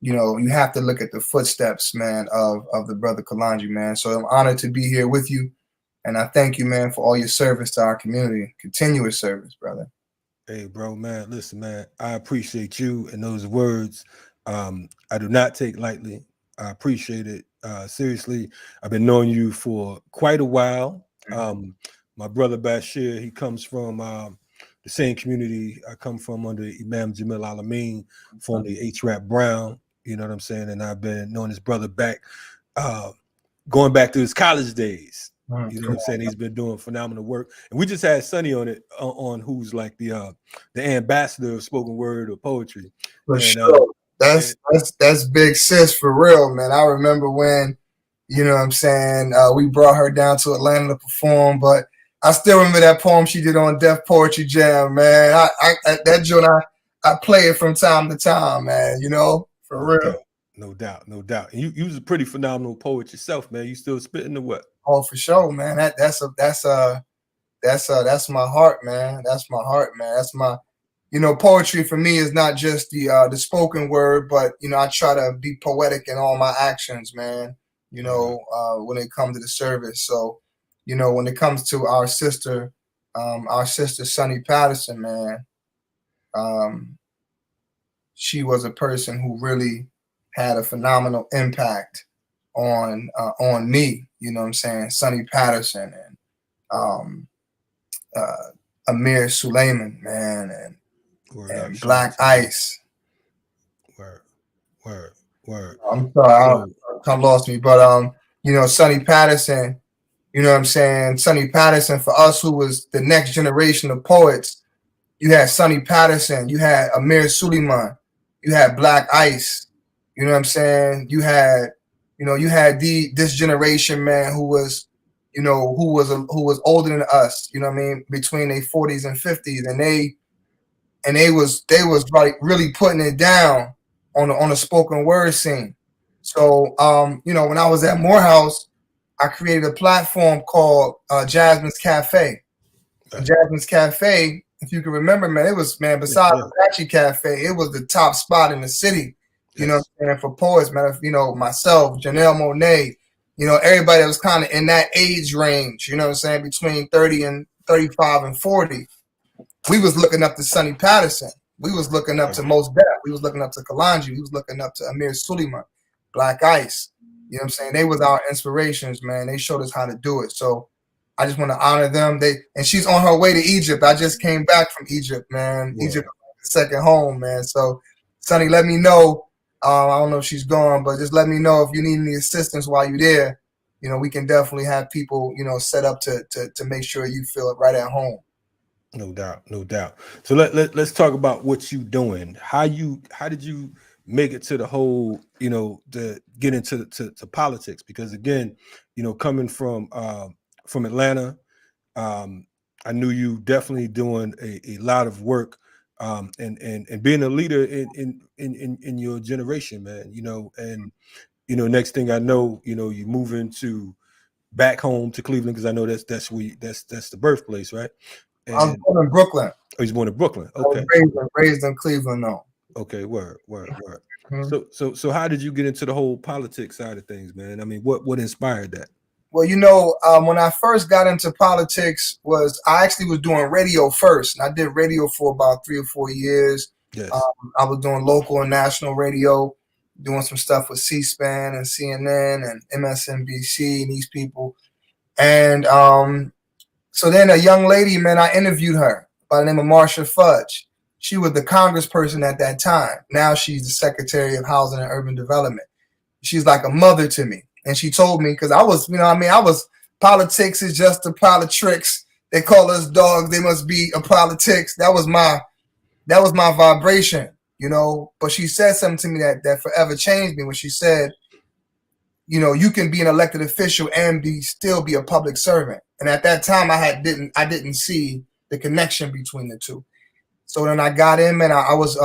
you know, you have to look at the footsteps, man, of the brother Kalonji, man. So I'm honored to be here with you. And I thank you, man, for all your service to our community. Continuous service, brother. Hey, bro, man, listen, man, I appreciate you and those words. I do not take lightly. I appreciate it. Seriously, I've been knowing you for quite a while. My brother Bashir, he comes from the same community I come from under Imam Jamil Alameen, formerly H-Rap Brown. You know what I'm saying? And I've been knowing his brother back, going back to his college days. You know what I'm saying? He's been doing phenomenal work. And we just had Sonny on it, on who's like the ambassador of spoken word or poetry. For sure. That's big sis for real, man. I remember when, you know what I'm saying, we brought her down to Atlanta to perform, but I still remember that poem she did on Def Poetry Jam, man. I that joint, I play it from time to time, man, you know, for real. No doubt, no doubt. And you was a pretty phenomenal poet yourself, man. You still spitting the what? Oh, for sure, man. That's my heart, man. That's my heart, man. That's my, you know, poetry for me is not just the spoken word, but you know, I try to be poetic in all my actions, man. You know, when it comes to the service. So, you know, when it comes to our sister Sonny Patterson, man, she was a person who really had a phenomenal impact on me. You know what I'm saying? Sonny Patterson and Amir Suleiman, man, and Black Ice. Word. I'm sorry, I kind of lost me, but you know, Sonny Patterson. You know what I'm saying? Sonny Patterson, for us who was the next generation of poets, you had Sonny Patterson, you had Amir Suleiman, you had Black Ice. You know what I'm saying? You had this generation, man, who was older than us, you know what I mean, between their 40s and 50s, and they was like really putting it down on the spoken word scene. So you know, when I was at Morehouse, I created a platform called Jasmine's Cafe. Jasmine's Cafe, if you can remember, man, it was, man, besides Apache Cafe, it was the top spot in the city. You know what I'm saying, for poets, man. You know, myself, Janelle Monáe, you know, everybody that was kind of in that age range, you know what I'm saying, between 30 and 35 and 40. We was looking up to Sonny Patterson. We was looking up to Mos Def. We was looking up to Kalonji. We was looking up to Amir Suleiman, Black Ice. You know what I'm saying? They was our inspirations, man. They showed us how to do it. So I just want to honor them. And she's on her way to Egypt. I just came back from Egypt, man. Wow. Egypt is the second home, man. So Sonny, let me know. I don't know if she's gone, but just let me know if you need any assistance while you're there. You know, we can definitely have people, you know, set up to make sure you feel it right at home. No doubt. So let's talk about what you doing. How did you make it to the whole, you know, to get into to politics? Because again, you know, coming from Atlanta, I knew you definitely doing a lot of work, and being a leader in your generation, man. You know, and you know, next thing I know, you know, you move into back home to Cleveland, because I know that's the birthplace, right? And I was born in Brooklyn. Oh, he's born in Brooklyn. Okay. I was raised in Cleveland, though. Okay, word. So how did you get into the whole politics side of things, man? I mean, what inspired that? Well, you know, when I first got into politics, I actually was doing radio first. And I did radio for about 3 or 4 years. Yes. I was doing local and national radio, doing some stuff with C-SPAN and CNN and MSNBC and these people. And so then a young lady, man, I interviewed her by the name of Marsha Fudge. She was the congressperson at that time. Now she's the Secretary of Housing and Urban Development. She's like a mother to me. And she told me, because I was, you know what I mean, politics is just a pile of tricks. They call us dogs. They must be a politics. That was my vibration, you know. But she said something to me that forever changed me when she said, you know, you can be an elected official and still be a public servant. And at that time, I didn't see the connection between the two. So then I got in, and I was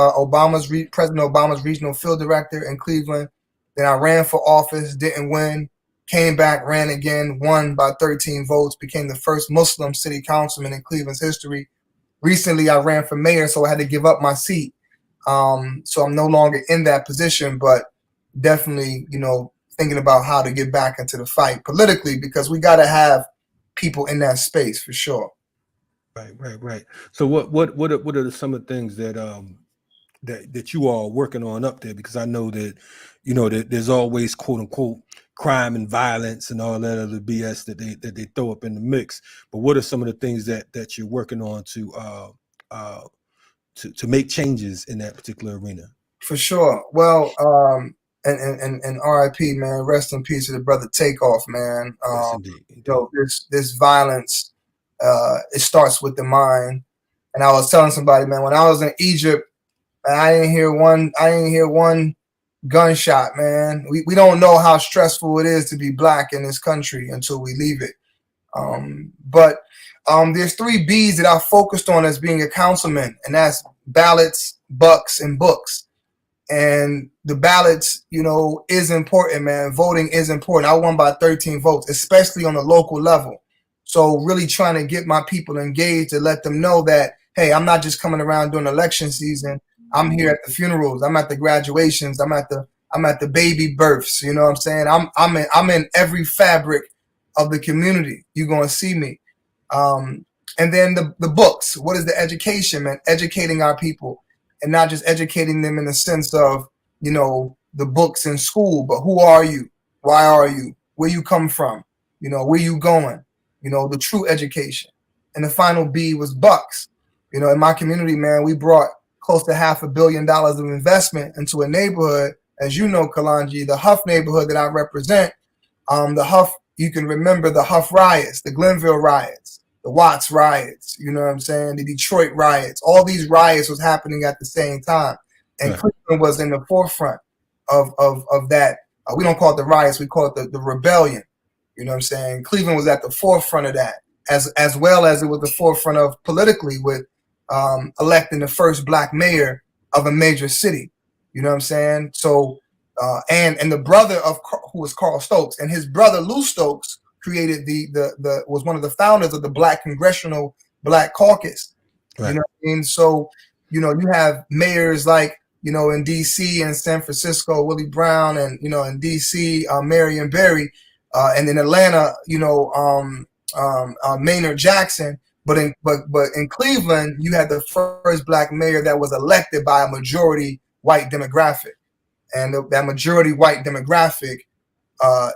President Obama's regional field director in Cleveland. Then I ran for office, didn't win, came back, ran again, won by 13 votes, became the first Muslim city councilman in Cleveland's history. Recently, I ran for mayor, so I had to give up my seat So I'm no longer in that position, but definitely, you know, thinking about how to get back into the fight politically, because we got to have people in that space for sure. Right. So what are some of the things that that you are working on up there? Because I know that, you know, that there's always quote unquote crime and violence and all that other BS that they throw up in the mix. But what are some of the things that you're working on to make changes in that particular arena? For sure. Well, and RIP, man, rest in peace to the brother Takeoff, man. Yes, indeed. You know, this violence, it starts with the mind. And I was telling somebody, man, when I was in Egypt, man, I didn't hear one gunshot, man. We don't know how stressful it is to be black in this country until we leave it. But there's 3 B's that I focused on as being a councilman, and that's ballots, bucks, and books. And the ballots, you know, is important, man. Voting is important. I won by 13 votes, especially on the local level. So really trying to get my people engaged to let them know that, hey, I'm not just coming around during election season. I'm here at the funerals. I'm at the graduations. I'm at the baby births. You know what I'm saying? I'm in every fabric of the community. You're gonna see me. And then the books. What is the education, man? Educating our people. And not just educating them in the sense of, you know, the books in school, but who are you? Why are you? Where you come from? You know, where you going? You know, the true education. And the final B was bucks. You know, in my community, man, we brought close to $500 million of investment into a neighborhood. As you know, Kalanji, the Huff neighborhood that I represent, the Huff, you can remember the Huff riots, the Glenville riots, the Watts riots, you know what I'm saying? The Detroit riots, all these riots was happening at the same time. And Cleveland was in the forefront of that. We don't call it the riots, we call it the rebellion. You know what I'm saying? Cleveland was at the forefront of that, as well as it was the forefront of politically with electing the first black mayor of a major city. You know what I'm saying? So, and the brother of who was Carl Stokes, and his brother Lou Stokes created the was one of the founders of the Black Congressional Black Caucus. Right. You know what I mean? So, you know, you have mayors like, you know, in DC and San Francisco, Willie Brown, and, you know, in DC, Marion Barry, and in Atlanta, you know, Maynard Jackson. But in Cleveland, you had the first black mayor that was elected by a majority white demographic, and that majority white demographic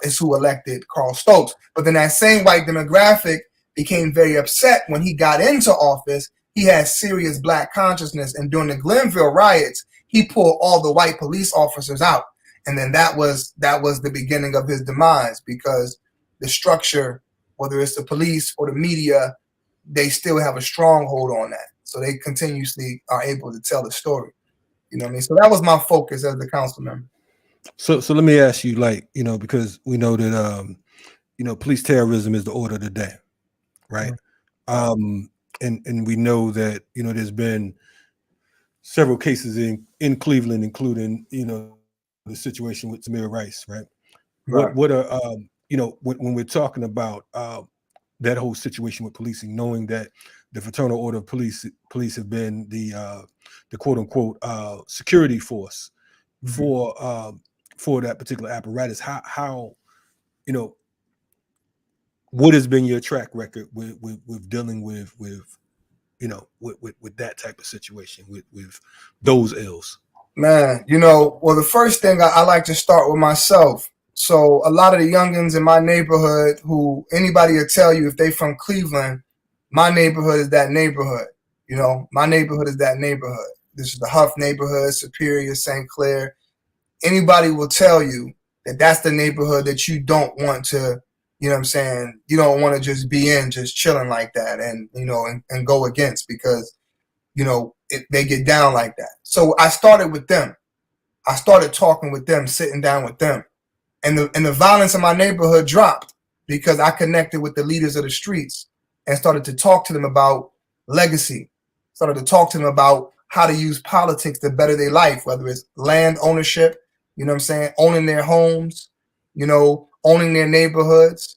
is who elected Carl Stokes. But then that same white demographic became very upset when he got into office. He had serious black consciousness, and during the Glenville riots, he pulled all the white police officers out, and then that was the beginning of his demise, because the structure, whether it's the police or the media, they still have a stronghold on that, so they continuously are able to tell the story. You know what I mean? So that was my focus as the council member. So let me ask you, like, you know, because we know that you know, police terrorism is the order of the day, right? And we know that, you know, there's been several cases in Cleveland, including, you know, the situation with Tamir Rice, right? What are you know, when we're talking about that whole situation with policing, knowing that the Fraternal Order of Police have been the quote unquote security force for that particular apparatus, how you know, what has been your track record with dealing with you know, with that type of situation, with those ills? Man, you know, well, the first thing I like to start with myself. So a lot of the youngins in my neighborhood, who anybody will tell you if they from Cleveland, my neighborhood is that neighborhood. You know, my neighborhood is that neighborhood. This is the Huff neighborhood, Superior, St. Clair. Anybody will tell you that that's the neighborhood that you don't want to, you know what I'm saying, you don't want to just be in, just chilling like that, and, you know, and go against, because, you know, they get down like that. So I started with them. I started talking with them, sitting down with them. And the violence in my neighborhood dropped because I connected with the leaders of the streets and started to talk to them about legacy, started to talk to them about how to use politics to better their life, whether it's land ownership, you know what I'm saying, owning their homes, you know, owning their neighborhoods,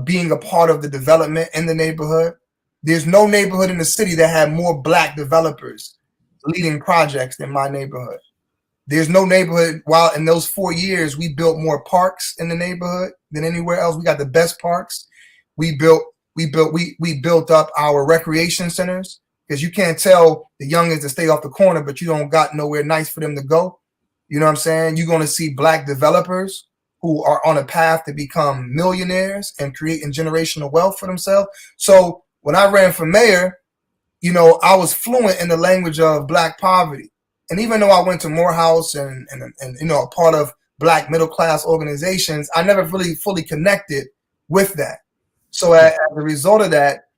being a part of the development in the neighborhood. There's no neighborhood in the city that had more black developers leading projects in my neighborhood. There's no neighborhood. While in those 4 years, we built more parks in the neighborhood than anywhere else. We got the best parks. We built up our recreation centers, because you can't tell the youngins to stay off the corner, but you don't got nowhere nice for them to go. You know what I'm saying? You're going to see Black developers who are on a path to become millionaires and creating generational wealth for themselves. So when I ran for mayor, I was fluent in the language of Black poverty. And even though I went to Morehouse and a part of Black middle class organizations, I never really fully connected with that. So as a result of that,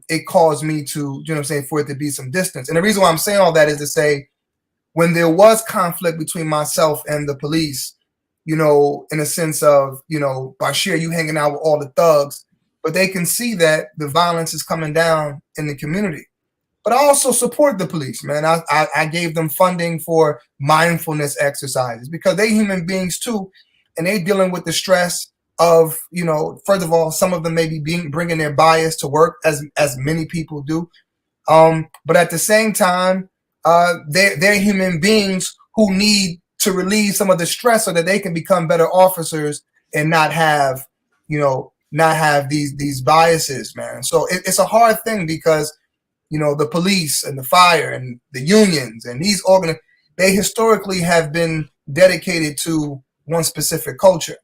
it caused me to, for it to be some distance. And the reason why I'm saying all that is to say, when there was conflict between myself and the police, in a sense of, Bashir, you hanging out with all the thugs, but they can see that the violence is coming down in the community. But I also support the police, man. I gave them funding for mindfulness exercises, because they human beings too, and they dealing with the stress of, first of all, some of them may be bringing their bias to work, as many people do. But at the same time, they're human beings who need to relieve some of the stress so that they can become better officers and not have these biases, man. So it's a hard thing, because the police and the fire and the unions and these they historically have been dedicated to one specific culture.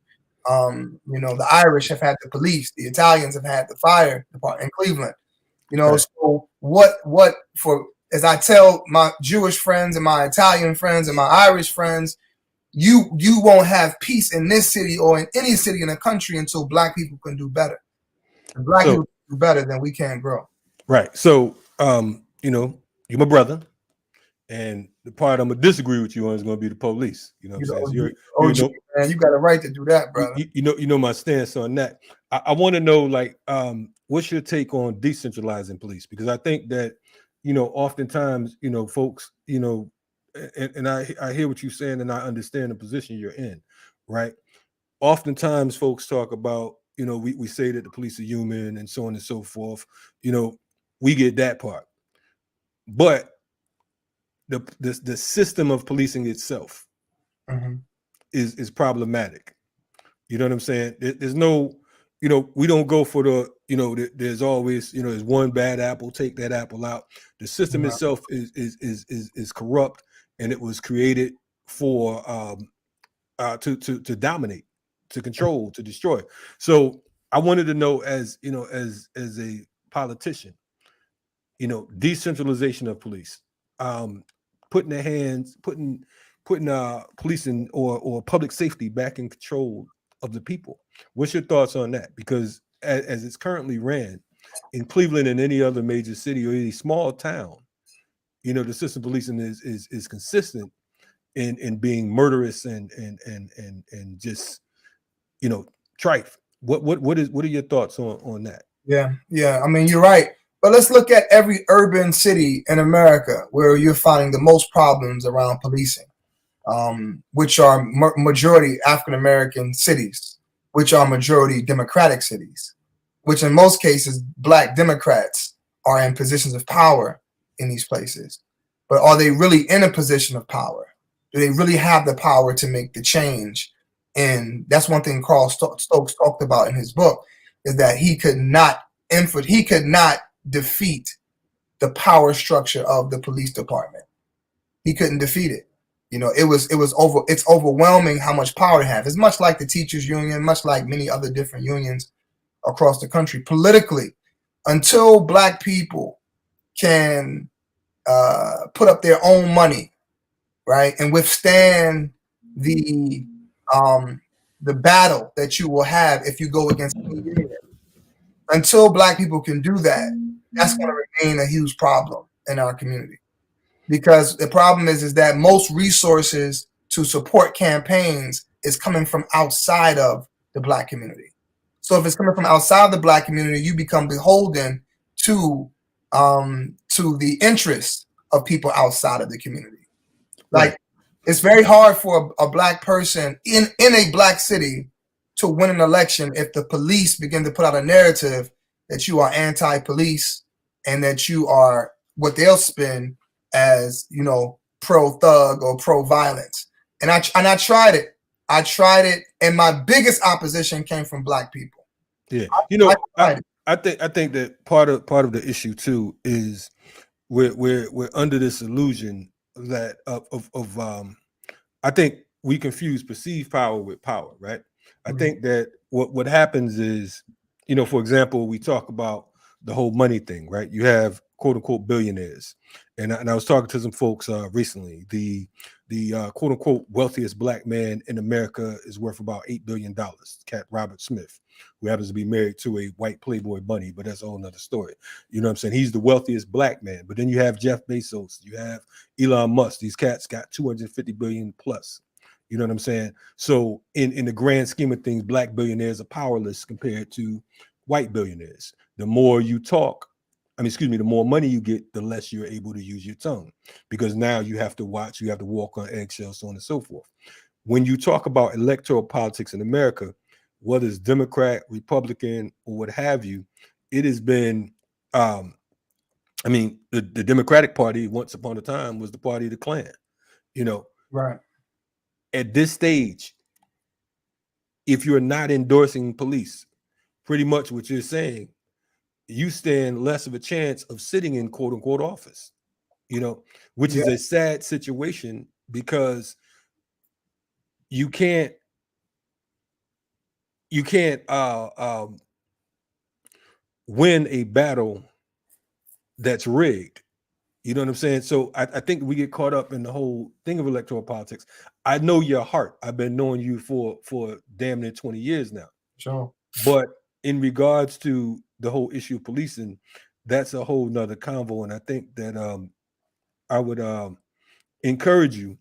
The Irish have had the police, the Italians have had the fire department in Cleveland. Right. So as I tell my Jewish friends and my Italian friends and my Irish friends, you won't have peace in this city or in any city in the country until Black people can do better. If Black people can do better, then we can't grow. Right. So, you're my brother, and the part I'm gonna disagree with you on is gonna be the police. You know what I'm saying? Man, you got a right to do that, brother. You know my stance on that. I want to know, what's your take on decentralizing police? Because I think that, oftentimes, folks, and I hear what you're saying, and I understand the position you're in, right? Oftentimes, folks talk about, we say that the police are human and so on and so forth. We get that part, but the system of policing itself is problematic. You know what I'm saying? There's no, we don't go for the, there's always, there's one bad apple, take that apple out. The system itself is corrupt, and it was created for to dominate, to control, to destroy. So I wanted to know, as as a politician, decentralization of police, putting policing or public safety back in control of the people. What's your thoughts on that? Because as it's currently ran in Cleveland and any other major city or any small town, the system of policing is consistent in being murderous and just trite. What are your thoughts on that? Yeah. I mean, you're right. But let's look at every urban city in America where you're finding the most problems around policing, which are majority African-American cities, which are majority Democratic cities, which in most cases, Black Democrats are in positions of power in these places. But are they really in a position of power? Do they really have the power to make the change? And that's one thing Carl Stokes talked about in his book, is that he could not defeat the power structure of the police department. He couldn't defeat it. It's overwhelming how much power they have. It's much like the teachers union, much like many other different unions across the country. Politically, until Black people can put up their own money, right, and withstand the battle that you will have if you go against the union. Until Black people can do that, that's going to remain a huge problem in our community. Because the problem is that most resources to support campaigns is coming from outside of the Black community. So if it's coming from outside the Black community, you become beholden to the interests of people outside of the community. Like, it's very hard for a Black person in a Black city to win an election if the police begin to put out a narrative that you are anti-police and that you are, what they'll spin, as, you know, pro thug or pro violence. And I tried it. I tried it, and my biggest opposition came from Black people. Yeah, you know, I think that part of the issue too is we're under this illusion that I think we confuse perceived power with power, right? I think that what happens is, you know, for example, we talk about the whole money thing, right? You have quote unquote billionaires, and I was talking to some folks recently. The quote unquote wealthiest Black man in America is worth about $8 billion. Cat Robert Smith, who happens to be married to a white Playboy bunny, but that's a whole nother story. You know what I'm saying? He's the wealthiest Black man. But then you have Jeff Bezos, you have Elon Musk. These cats got 250 billion plus. You know what I'm saying? So in the grand scheme of things, Black billionaires are powerless compared to white billionaires. The more you talk, the more money you get, the less you're able to use your tongue, because now you have to watch, you have to walk on eggshells, so on and so forth. When you talk about electoral politics in America, whether it's Democrat, Republican, or what have you, it has been, the Democratic Party once upon a time was the party of the Klan, you know. Right. At this stage, if you're not endorsing police, pretty much what you're saying, you stand less of a chance of sitting in quote unquote office, you know, which is a sad situation, because you can't win a battle that's rigged. You know what I'm saying? So I think we get caught up in the whole thing of electoral politics. I know your heart. I've been knowing you for damn near 20 years now. Sure. But in regards to the whole issue of policing, that's a whole nother convo. And I think that I would encourage you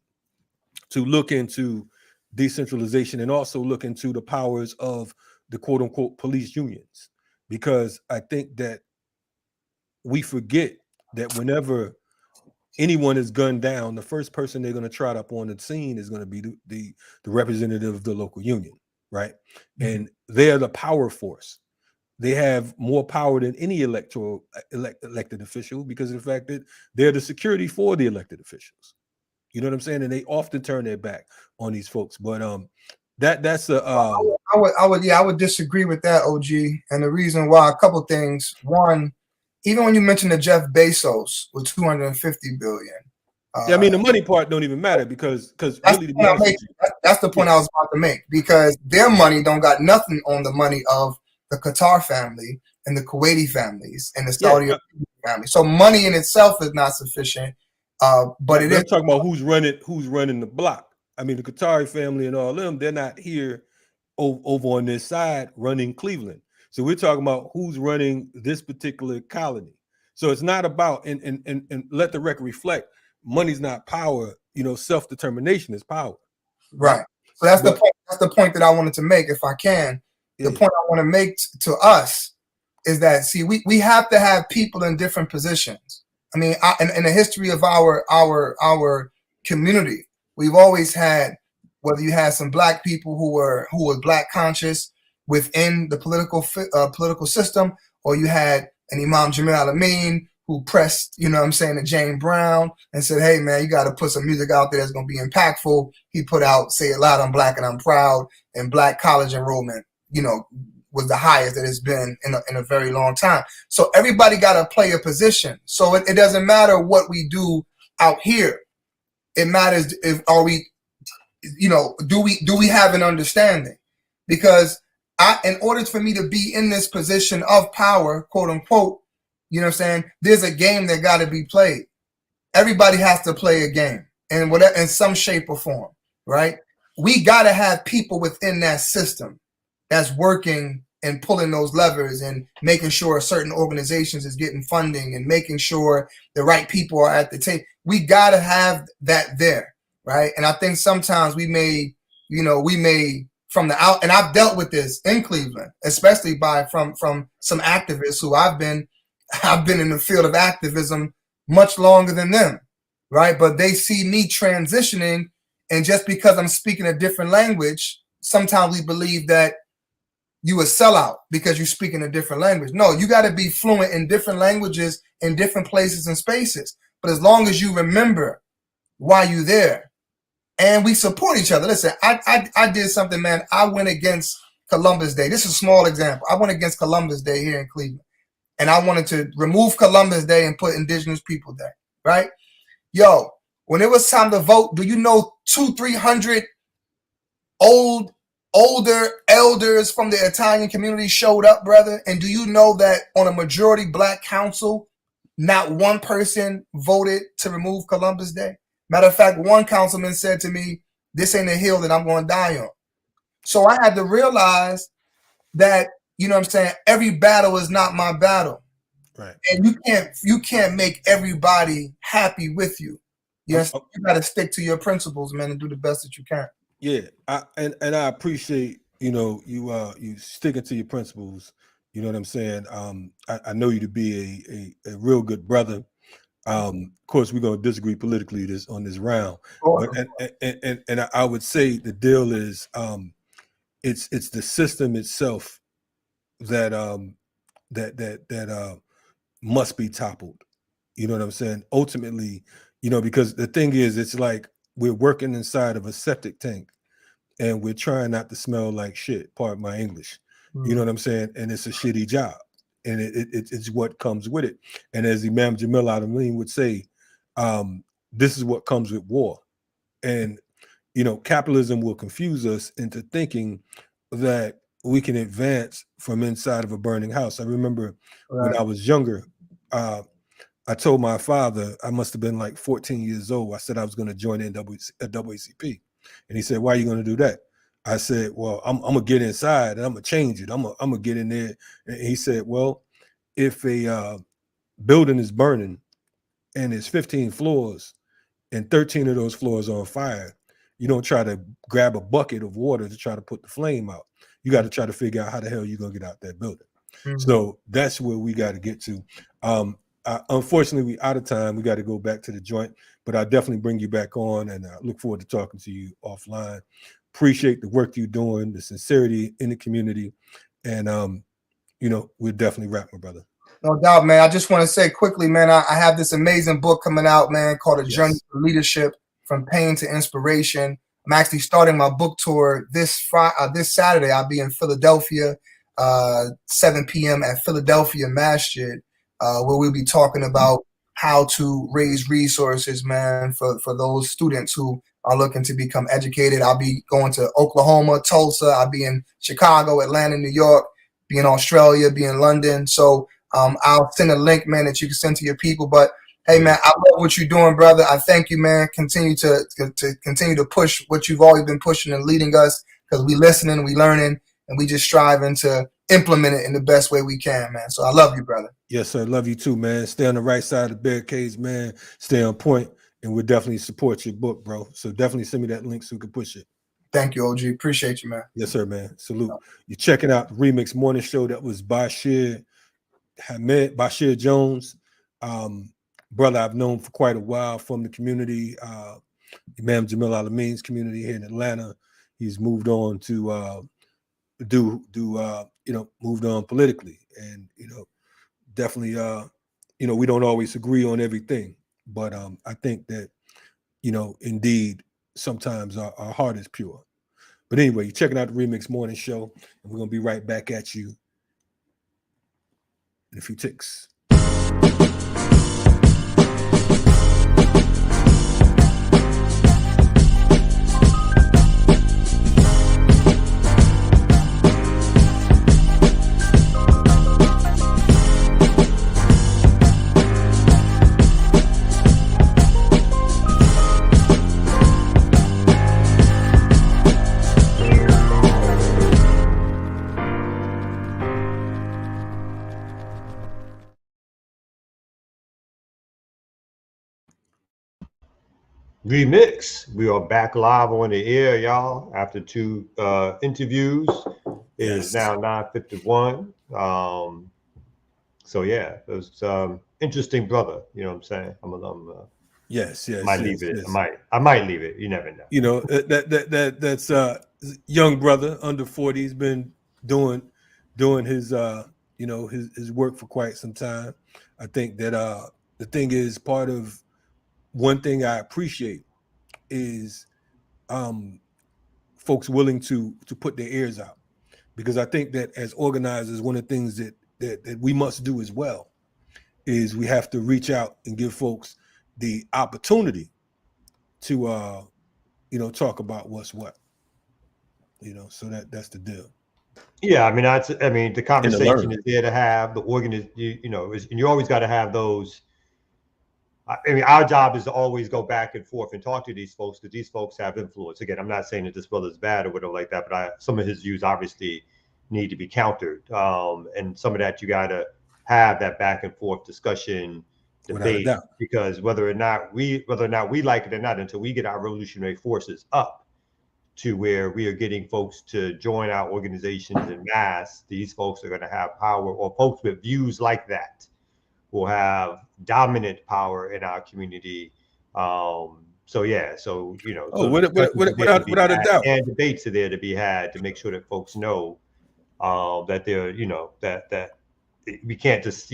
to look into decentralization and also look into the powers of the quote unquote police unions, because I think that we forget that whenever anyone is gunned down, the first person they're going to trot up on the scene is going to be the representative of the local union, right? And they're the power force. They have more power than any elected official, because of the fact that they're the security for the elected officials. You know what I'm saying? And they often turn their back on these folks. But that's a I would disagree with that, OG. And the reason why, a couple things. One, even when you mention the Jeff Bezos with 250 billion. The money part don't even matter, because that's really, that's the point I was about to make, because their money don't got nothing on the money of the Qatar family and the Kuwaiti families and the Saudi family. So money in itself is not sufficient. But it is talking about who's running the block. I mean, the Qatari family and all them, they're not here over on this side running Cleveland. So we're talking about who's running this particular colony. So it's not about, and let the record reflect, money's not power. You know, self-determination is power. Right. So that's the point. That's the point that I wanted to make, if I can. The point I want to make to us is that, see, we have to have people in different positions. I mean, in the history of our community, we've always had, whether you had some Black people who were Black conscious within the political system, or you had an Imam Jamil Al-Amin who pressed, you know what I'm saying, to Jane Brown and said, hey, man, you got to put some music out there that's going to be impactful. He put out Say It Loud, I'm Black and I'm Proud, and Black college enrollment, you know, was the highest that it's been in a very long time. So everybody got to play a position. So it doesn't matter what we do out here. It matters if do we have an understanding? Because in order for me to be in this position of power, quote unquote, you know what I'm saying, there's a game that got to be played. Everybody has to play a game in some shape or form, right? We got to have people within that system that's working and pulling those levers and making sure certain organizations is getting funding and making sure the right people are at the table. We got to have that there, right? And I think sometimes we may from the out, and I've dealt with this in Cleveland, especially from some activists who I've been in the field of activism much longer than them, right? But they see me transitioning, and just because I'm speaking a different language, sometimes we believe that you a sellout because you speak in a different language. No, you got to be fluent in different languages in different places and spaces. but as long as you remember why you're there, and we support each other. Listen, I did something, man. I went against Columbus Day. This is a small example. I went against Columbus Day here in Cleveland, and I wanted to remove Columbus Day and put Indigenous People Day, right? Yo, when it was time to vote, do you know 200-300 older elders from the Italian community showed up, brother? And do you know that on a majority black council, not one person voted to remove Columbus Day? Matter of fact, one councilman said to me, this ain't a hill that I'm going to die on. So I had to realize that, you know what I'm saying, every battle is not my battle. Right. And you can't make everybody happy with you. Yes, you got to stick to your principles, man, and do the best that you can. Yeah, I appreciate, you know, you sticking to your principles. You know what I'm saying? I know you to be a real good brother. Of course, we're gonna disagree politically on this round, but and I would say the deal is it's the system itself that must be toppled. You know what I'm saying? Ultimately, you know, because the thing is, it's like we're working inside of a septic tank and we're trying not to smell like shit, pardon my English. You know what I'm saying? And it's a shitty job. And it's what comes with it. And as Imam Jamil Al-Amin would say, this is what comes with war. And, you know, capitalism will confuse us into thinking that we can advance from inside of a burning house. I remember when I was younger, I told my father, I must have been like 14 years old. I said I was going to join NAACP. And he said, why are you going to do that? I said, well, I'm going to get inside and I'm going to change it. I'm going to get in there. And he said, well, if a building is burning and it's 15 floors and 13 of those floors are on fire, you don't try to grab a bucket of water to try to put the flame out. You got to try to figure out how the hell you're going to get out that building. So that's where we got to get to. Unfortunately, we out of time. We got to go back to the joint, but I'll definitely bring you back on, and I look forward to talking to you offline. Appreciate the work you're doing, the sincerity in the community, and you know, we'll definitely wrap, my brother. No doubt, man. I just want to say quickly, man, I have this amazing book coming out, man, called A Journey to Leadership from Pain to Inspiration. I'm actually starting my book tour this Saturday. I'll be in Philadelphia, 7 p.m. at Philadelphia Masjid, where we'll be talking about how to raise resources, man, for those students who are looking to become educated. I'll be going to Oklahoma, Tulsa. I'll be in Chicago, Atlanta, New York, be in Australia, be in London. So I'll send a link, man, that you can send to your people. But hey, man, I love what you're doing, brother. I thank you, man. Continue to push what you've always been pushing and leading us, because we listening, we learning, and we just striving to implement it in the best way we can, man. So I love you, brother. Yes, sir. Love you too, man. Stay on the right side of the barricades, man. Stay on point, and we'll definitely support your book, bro. So definitely send me that link so we can push it. Thank you, OG. Appreciate you, man. Yes, sir, man. Salute. You're checking out the Remix Morning Show. That was Bashir Jones, brother I've known for quite a while from the community, Imam Jamil Al-Amin's community here in Atlanta. He's moved on to moved on politically, and definitely we don't always agree on everything, but I think that indeed sometimes our heart is pure. But anyway, you're checking out the Remix Morning Show, and we're gonna be right back at you in a few ticks. Remix. We are back live on the air, y'all, after two interviews. It is now 9:51. So yeah, it was interesting, brother. You know what I'm saying? Yes. Might leave it. I might leave it. You never know. That's young brother under 40. He's been doing his his work for quite some time. I think that the thing is, part of one thing I appreciate is folks willing to put their ears out, because I think that as organizers, one of the things that we must do as well is we have to reach out and give folks the opportunity to talk about what's what, so that's the deal. Yeah, I mean, the conversation is there to have the and you always got to have those. I mean, our job is to always go back and forth and talk to these folks, because these folks have influence. Again, I'm not saying that this brother's bad or whatever like that, but some of his views obviously need to be countered. And some of that you got to have that back and forth discussion, debate, because whether or not we like it or not, until we get our revolutionary forces up to where we are getting folks to join our organizations in mass, these folks are going to have power, or folks with views like that will have dominant power in our community. Without a doubt, and debates are there to be had to make sure that folks know that they're, that we can't just,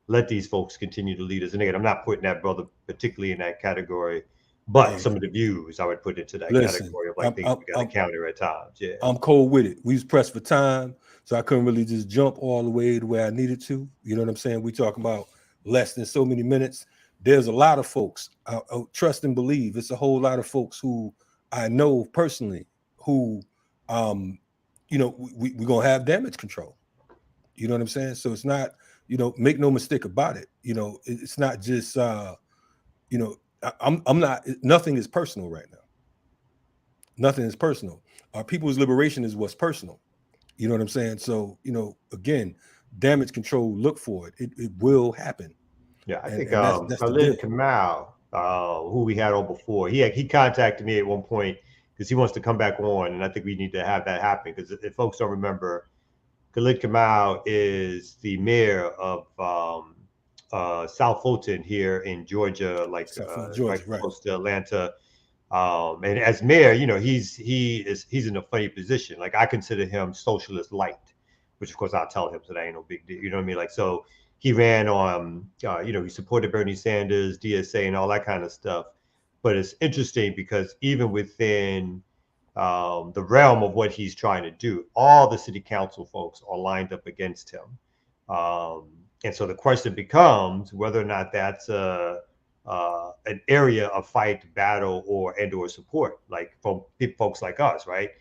let these folks continue to lead us. And again, I'm not putting that brother particularly in that category, but some of the views I would put into that category of things we got to counter at times. Yeah, I'm cold with it. We was pressed for time, so I couldn't really just jump all the way the way I needed to. You know what I'm saying? We talking about less than so many minutes. There's a lot of folks, I trust and believe. It's a whole lot of folks who I know personally who, we're going to have damage control. You know what I'm saying? So it's not, make no mistake about it. It's not just, I'm not, nothing is personal right now. Nothing is personal. Our people's liberation is what's personal. You know what I'm saying? So, again, damage control, look for it. It will happen. Yeah, I think Khalid Kamal, who we had on before, he contacted me at one point because he wants to come back on, and I think we need to have that happen, because if folks don't remember, Khalid Kamal is the mayor of South Fulton here in Georgia, right close to Atlanta. And as mayor, he's in a funny position. Like, I consider him socialist light, which of course I'll tell him, so that ain't no big deal. You know what I mean? Like, so he ran on, he supported Bernie Sanders, DSA, and all that kind of stuff. But it's interesting because even within the realm of what he's trying to do, all the city council folks are lined up against him. And so the question becomes whether or not that's an area of fight, battle, or support, like from folks like us, right?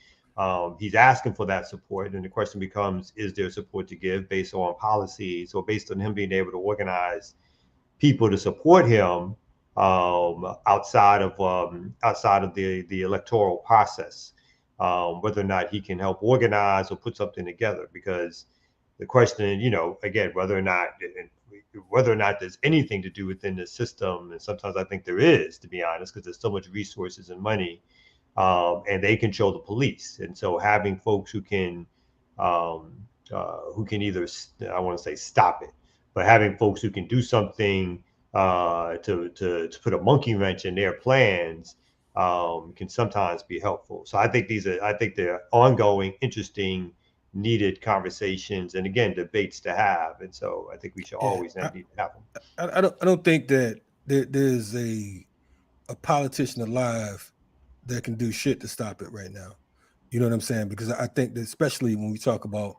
He's asking for that support, and the question becomes: is there support to give based on policies, or based on him being able to organize people to support him outside of the electoral process? Whether or not he can help organize or put something together, because the question, again, whether or not there's anything to do within the system, and sometimes I think there is, to be honest, because there's so much resources and money, and they control the police, and so having folks who can either, I want to say stop it, but having folks who can do something to put a monkey wrench in their plans can sometimes be helpful. So I think they're ongoing, interesting, needed conversations, and again, debates to have. And so I think we should always need to have them. I don't think that there's a politician alive that can do shit to stop it right now. You know what I'm saying? Because I think that, especially when we talk about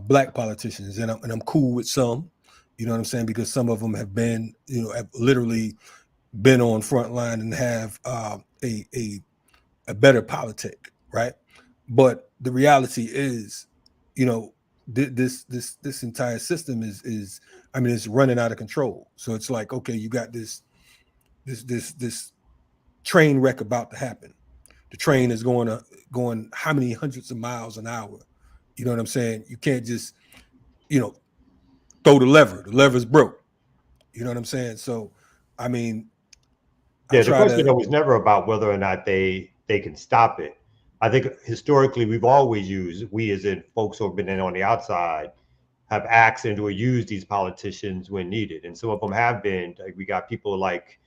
black politicians, and I'm cool with some, you know what I'm saying? Because some of them have been, have literally been on front line and have a better politic, right? But the reality is, this entire system is it's running out of control. So it's like, okay, you got this train wreck about to happen. The train is going how many hundreds of miles an hour? You know what I'm saying? You can't just, throw the lever. The lever's broke. You know what I'm saying? So, the question was never about whether or not they can stop it. I think historically we've always we as in folks who have been in on the outside have asked and or used these politicians when needed. And some of them have been, like, we got people like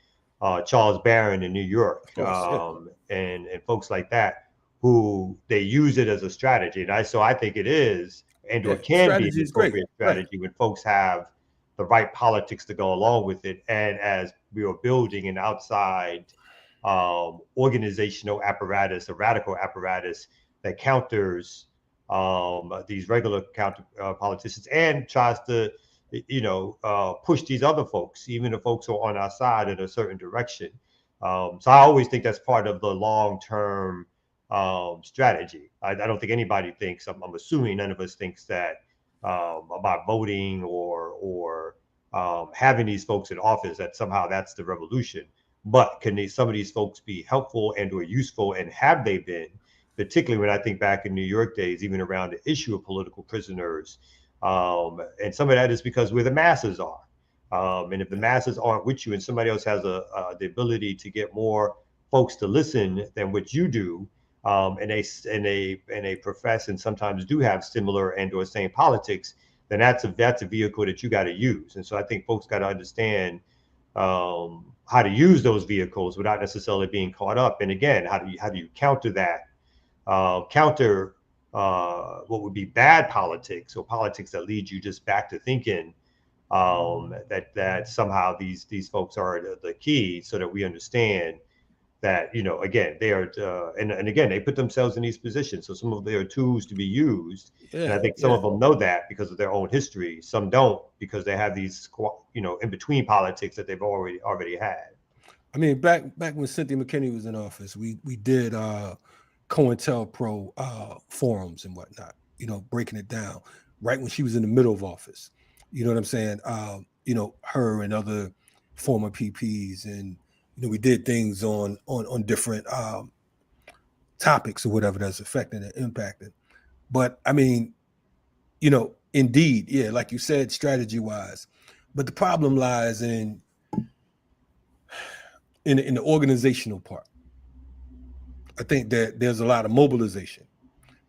Charles Barron in New York, and folks like that, who they use it as a strategy. And I think it is, and or can be an appropriate strategy when folks have the right politics to go along with it. And as we are building an outside organizational apparatus, a radical apparatus that counters these regular counter politicians and tries to, push these other folks, even the folks who are on our side, in a certain direction. So I always think that's part of the long-term strategy. I don't think anybody thinks, I'm assuming none of us thinks that about voting or having these folks in office, that somehow that's the revolution. But can some of these folks be helpful and or useful, and have they been? Particularly when I think back in New York days, even around the issue of political prisoners. And some of that is because where the masses are. And if the masses aren't with you and somebody else has the ability to get more folks to listen than what you do, and they profess and sometimes do have similar and or same politics, then that's a vehicle that you got to use. And so I think folks got to understand how to use those vehicles without necessarily being caught up. And again, how do you counter that? Counter what would be bad politics, or politics that lead you just back to thinking that somehow these folks are the key, so that we understand that, again, they are, and again, they put themselves in these positions. So some of their tools to be used. Yeah, and I think some of them know that because of their own history. Some don't, because they have these, in between politics that they've already had. I mean, back when Cynthia McKinney was in office, we did COINTELPRO forums and whatnot, breaking it down right when she was in the middle of office. You know what I'm saying? Her and other former PPs, and we did things on different topics or whatever that's affecting and impacting. But I mean, indeed, yeah, like you said, strategy wise. But the problem lies in the organizational part. I think that there's a lot of mobilization,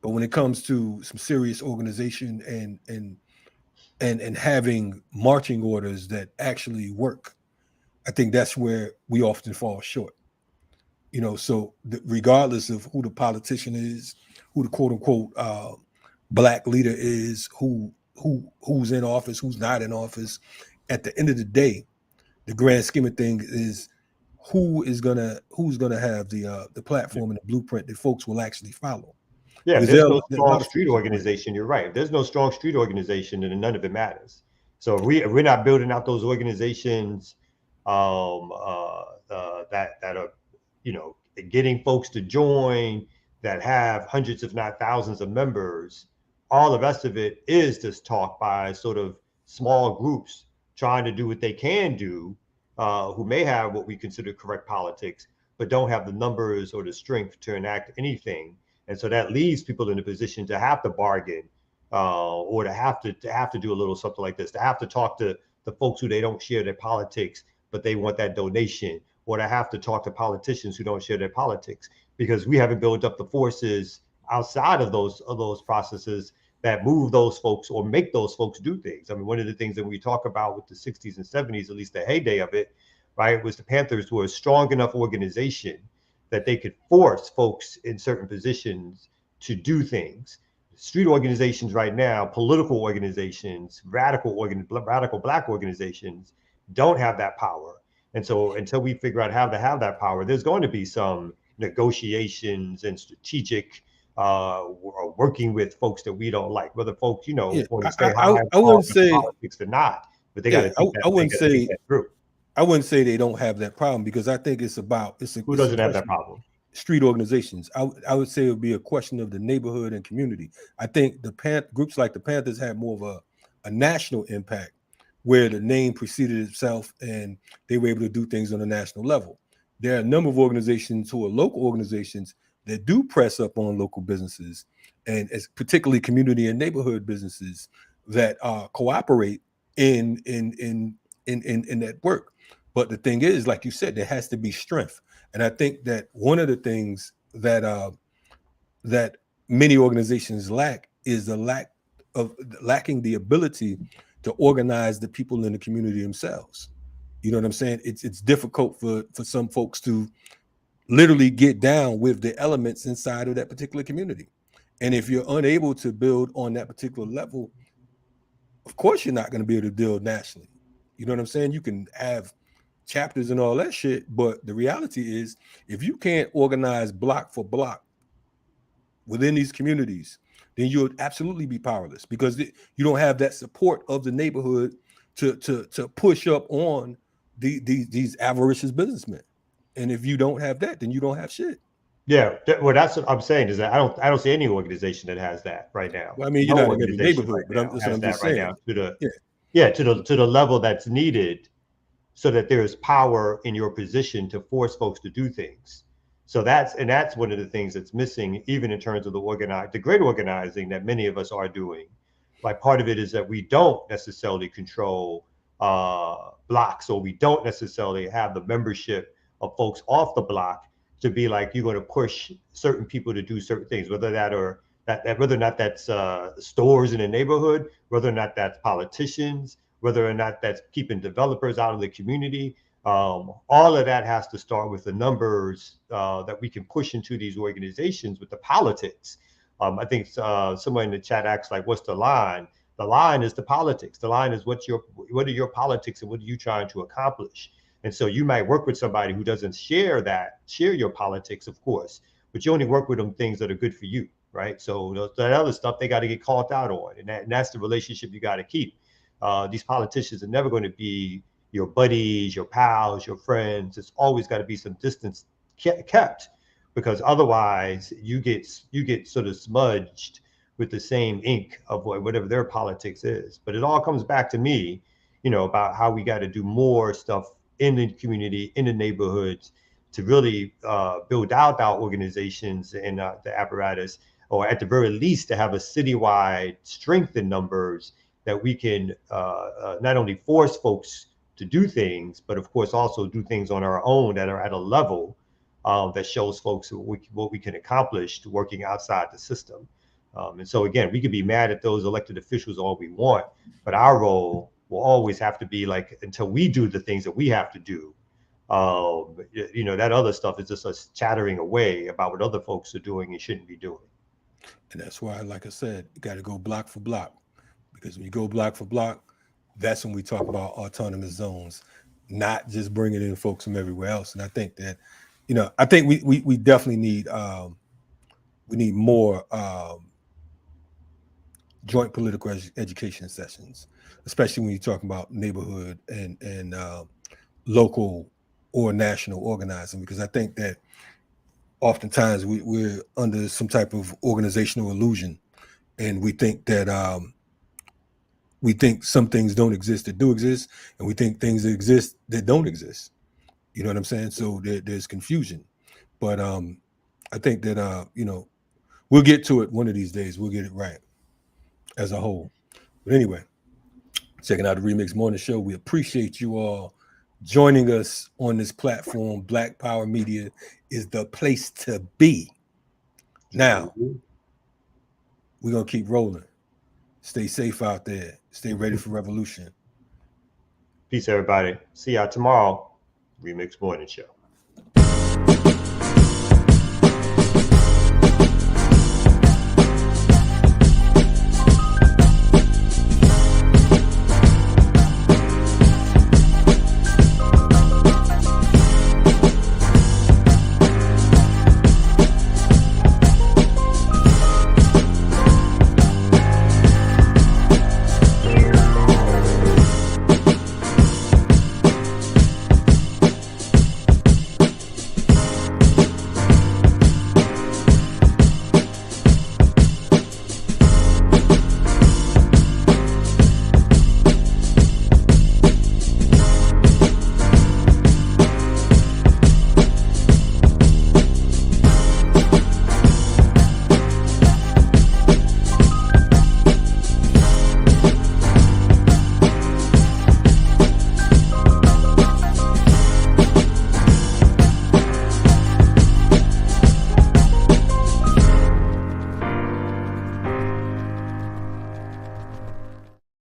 but when it comes to some serious organization and having marching orders that actually work, I think that's where we often fall short. So regardless of who the politician is, who the quote unquote black leader is, who's in office, who's not in office, at the end of the day, the grand scheme of things is who's gonna have the platform and the blueprint that folks will actually follow. Yeah, if there's no strong street organization, you're right. If there's no strong street organization, then none of it matters. So we're not building out those organizations that are, getting folks to join, that have hundreds, if not thousands of members. All the rest of it is just talk by sort of small groups trying to do what they can do, who may have what we consider correct politics, but don't have the numbers or the strength to enact anything. And so that leaves people in a position to have to bargain, or to have to do a little something like this, to have to talk to the folks who they don't share their politics, but they want that donation, or to have to talk to politicians who don't share their politics, because we haven't built up the forces outside of those processes that move those folks or make those folks do things. I mean, one of the things that we talk about with the 60s and 70s, at least the heyday of it, right, was the Panthers were a strong enough organization that they could force folks in certain positions to do things. Street organizations right now, political organizations, radical black organizations don't have that power. And so until we figure out how to have that power, there's going to be some negotiations and strategic working with folks that we don't like, whether folks, want to stay high I wouldn't say politics or not, but they got to think that through. I wouldn't say they don't have that problem, because I think who doesn't have that problem? Street organizations. I would say it would be a question of the neighborhood and community. I think groups like the Panthers had more of a national impact, where the name preceded itself and they were able to do things on a national level. There are a number of organizations who are local organizations that do press up on local businesses, and particularly community and neighborhood businesses that cooperate in that work. But the thing is, like you said, there has to be strength. And I think that one of the things that that many organizations lack is lacking the ability to organize the people in the community themselves. You know what I'm saying? It's difficult for some folks to literally get down with the elements inside of that particular community. And if you're unable to build on that particular level, of course you're not going to be able to build nationally. You know what I'm saying? You can have chapters and all that shit. But the reality is, if you can't organize block for block within these communities, then you'll absolutely be powerless, because you don't have that support of the neighborhood to push up on these avaricious businessmen. And if you don't have that, then you don't have shit. Yeah, well, that's what I'm saying, is that I don't see any organization that has that right now. Well, I mean, you're not in every neighborhood, but that's what I'm just saying. To the level that's needed, so that there's power in your position to force folks to do things. So that's one of the things that's missing, even in terms of the great organizing that many of us are doing. Like, part of it is that we don't necessarily control blocks, or we don't necessarily have the membership of folks off the block to be like, you're going to push certain people to do certain things, whether or not that's stores in a neighborhood, whether or not that's politicians, whether or not that's keeping developers out of the community. All of that has to start with the numbers that we can push into these organizations with the politics. I think someone in the chat asks, like, what's the line? The line is the politics. The line is what are your politics and what are you trying to accomplish? And so you might work with somebody who doesn't share your politics, of course, but you only work with them things that are good for you, right? So that other stuff, they got to get called out on, and that's the relationship you got to keep. These politicians are never going to be your buddies, your pals, your friends. It's always got to be some distance kept, because otherwise you get sort of smudged with the same ink of whatever their politics is. But it all comes back to me, about how we got to do more stuff in the community, in the neighborhoods, to really build out our organizations and the apparatus, or at the very least to have a citywide strength in numbers that we can not only force folks to do things, but of course also do things on our own that are at a level that shows folks what we can accomplish working outside the system. And so again, we could be mad at those elected officials all we want, but our role will always have to be, like, until we do the things that we have to do, that other stuff is just us chattering away about what other folks are doing and shouldn't be doing. And that's why, like I said, you got to go block for block, because when you go block for block, that's when we talk about autonomous zones, not just bringing in folks from everywhere else. And I think that, we definitely need more joint political education sessions, especially when you're talking about neighborhood and local or national organizing, because I think that oftentimes we're under some type of organizational illusion, and we think that some things don't exist that do exist, and we think things that exist that don't exist. You know what I'm saying? So there's confusion. But I think that we'll get to it one of these days. We'll get it right as a whole. But anyway, checking out the Remix Morning Show. We appreciate you all joining us on this platform. Black Power Media is the place to be. Now, we're going to keep rolling. Stay safe out there. Stay ready for revolution. Peace, everybody. See y'all tomorrow. Remix Morning Show.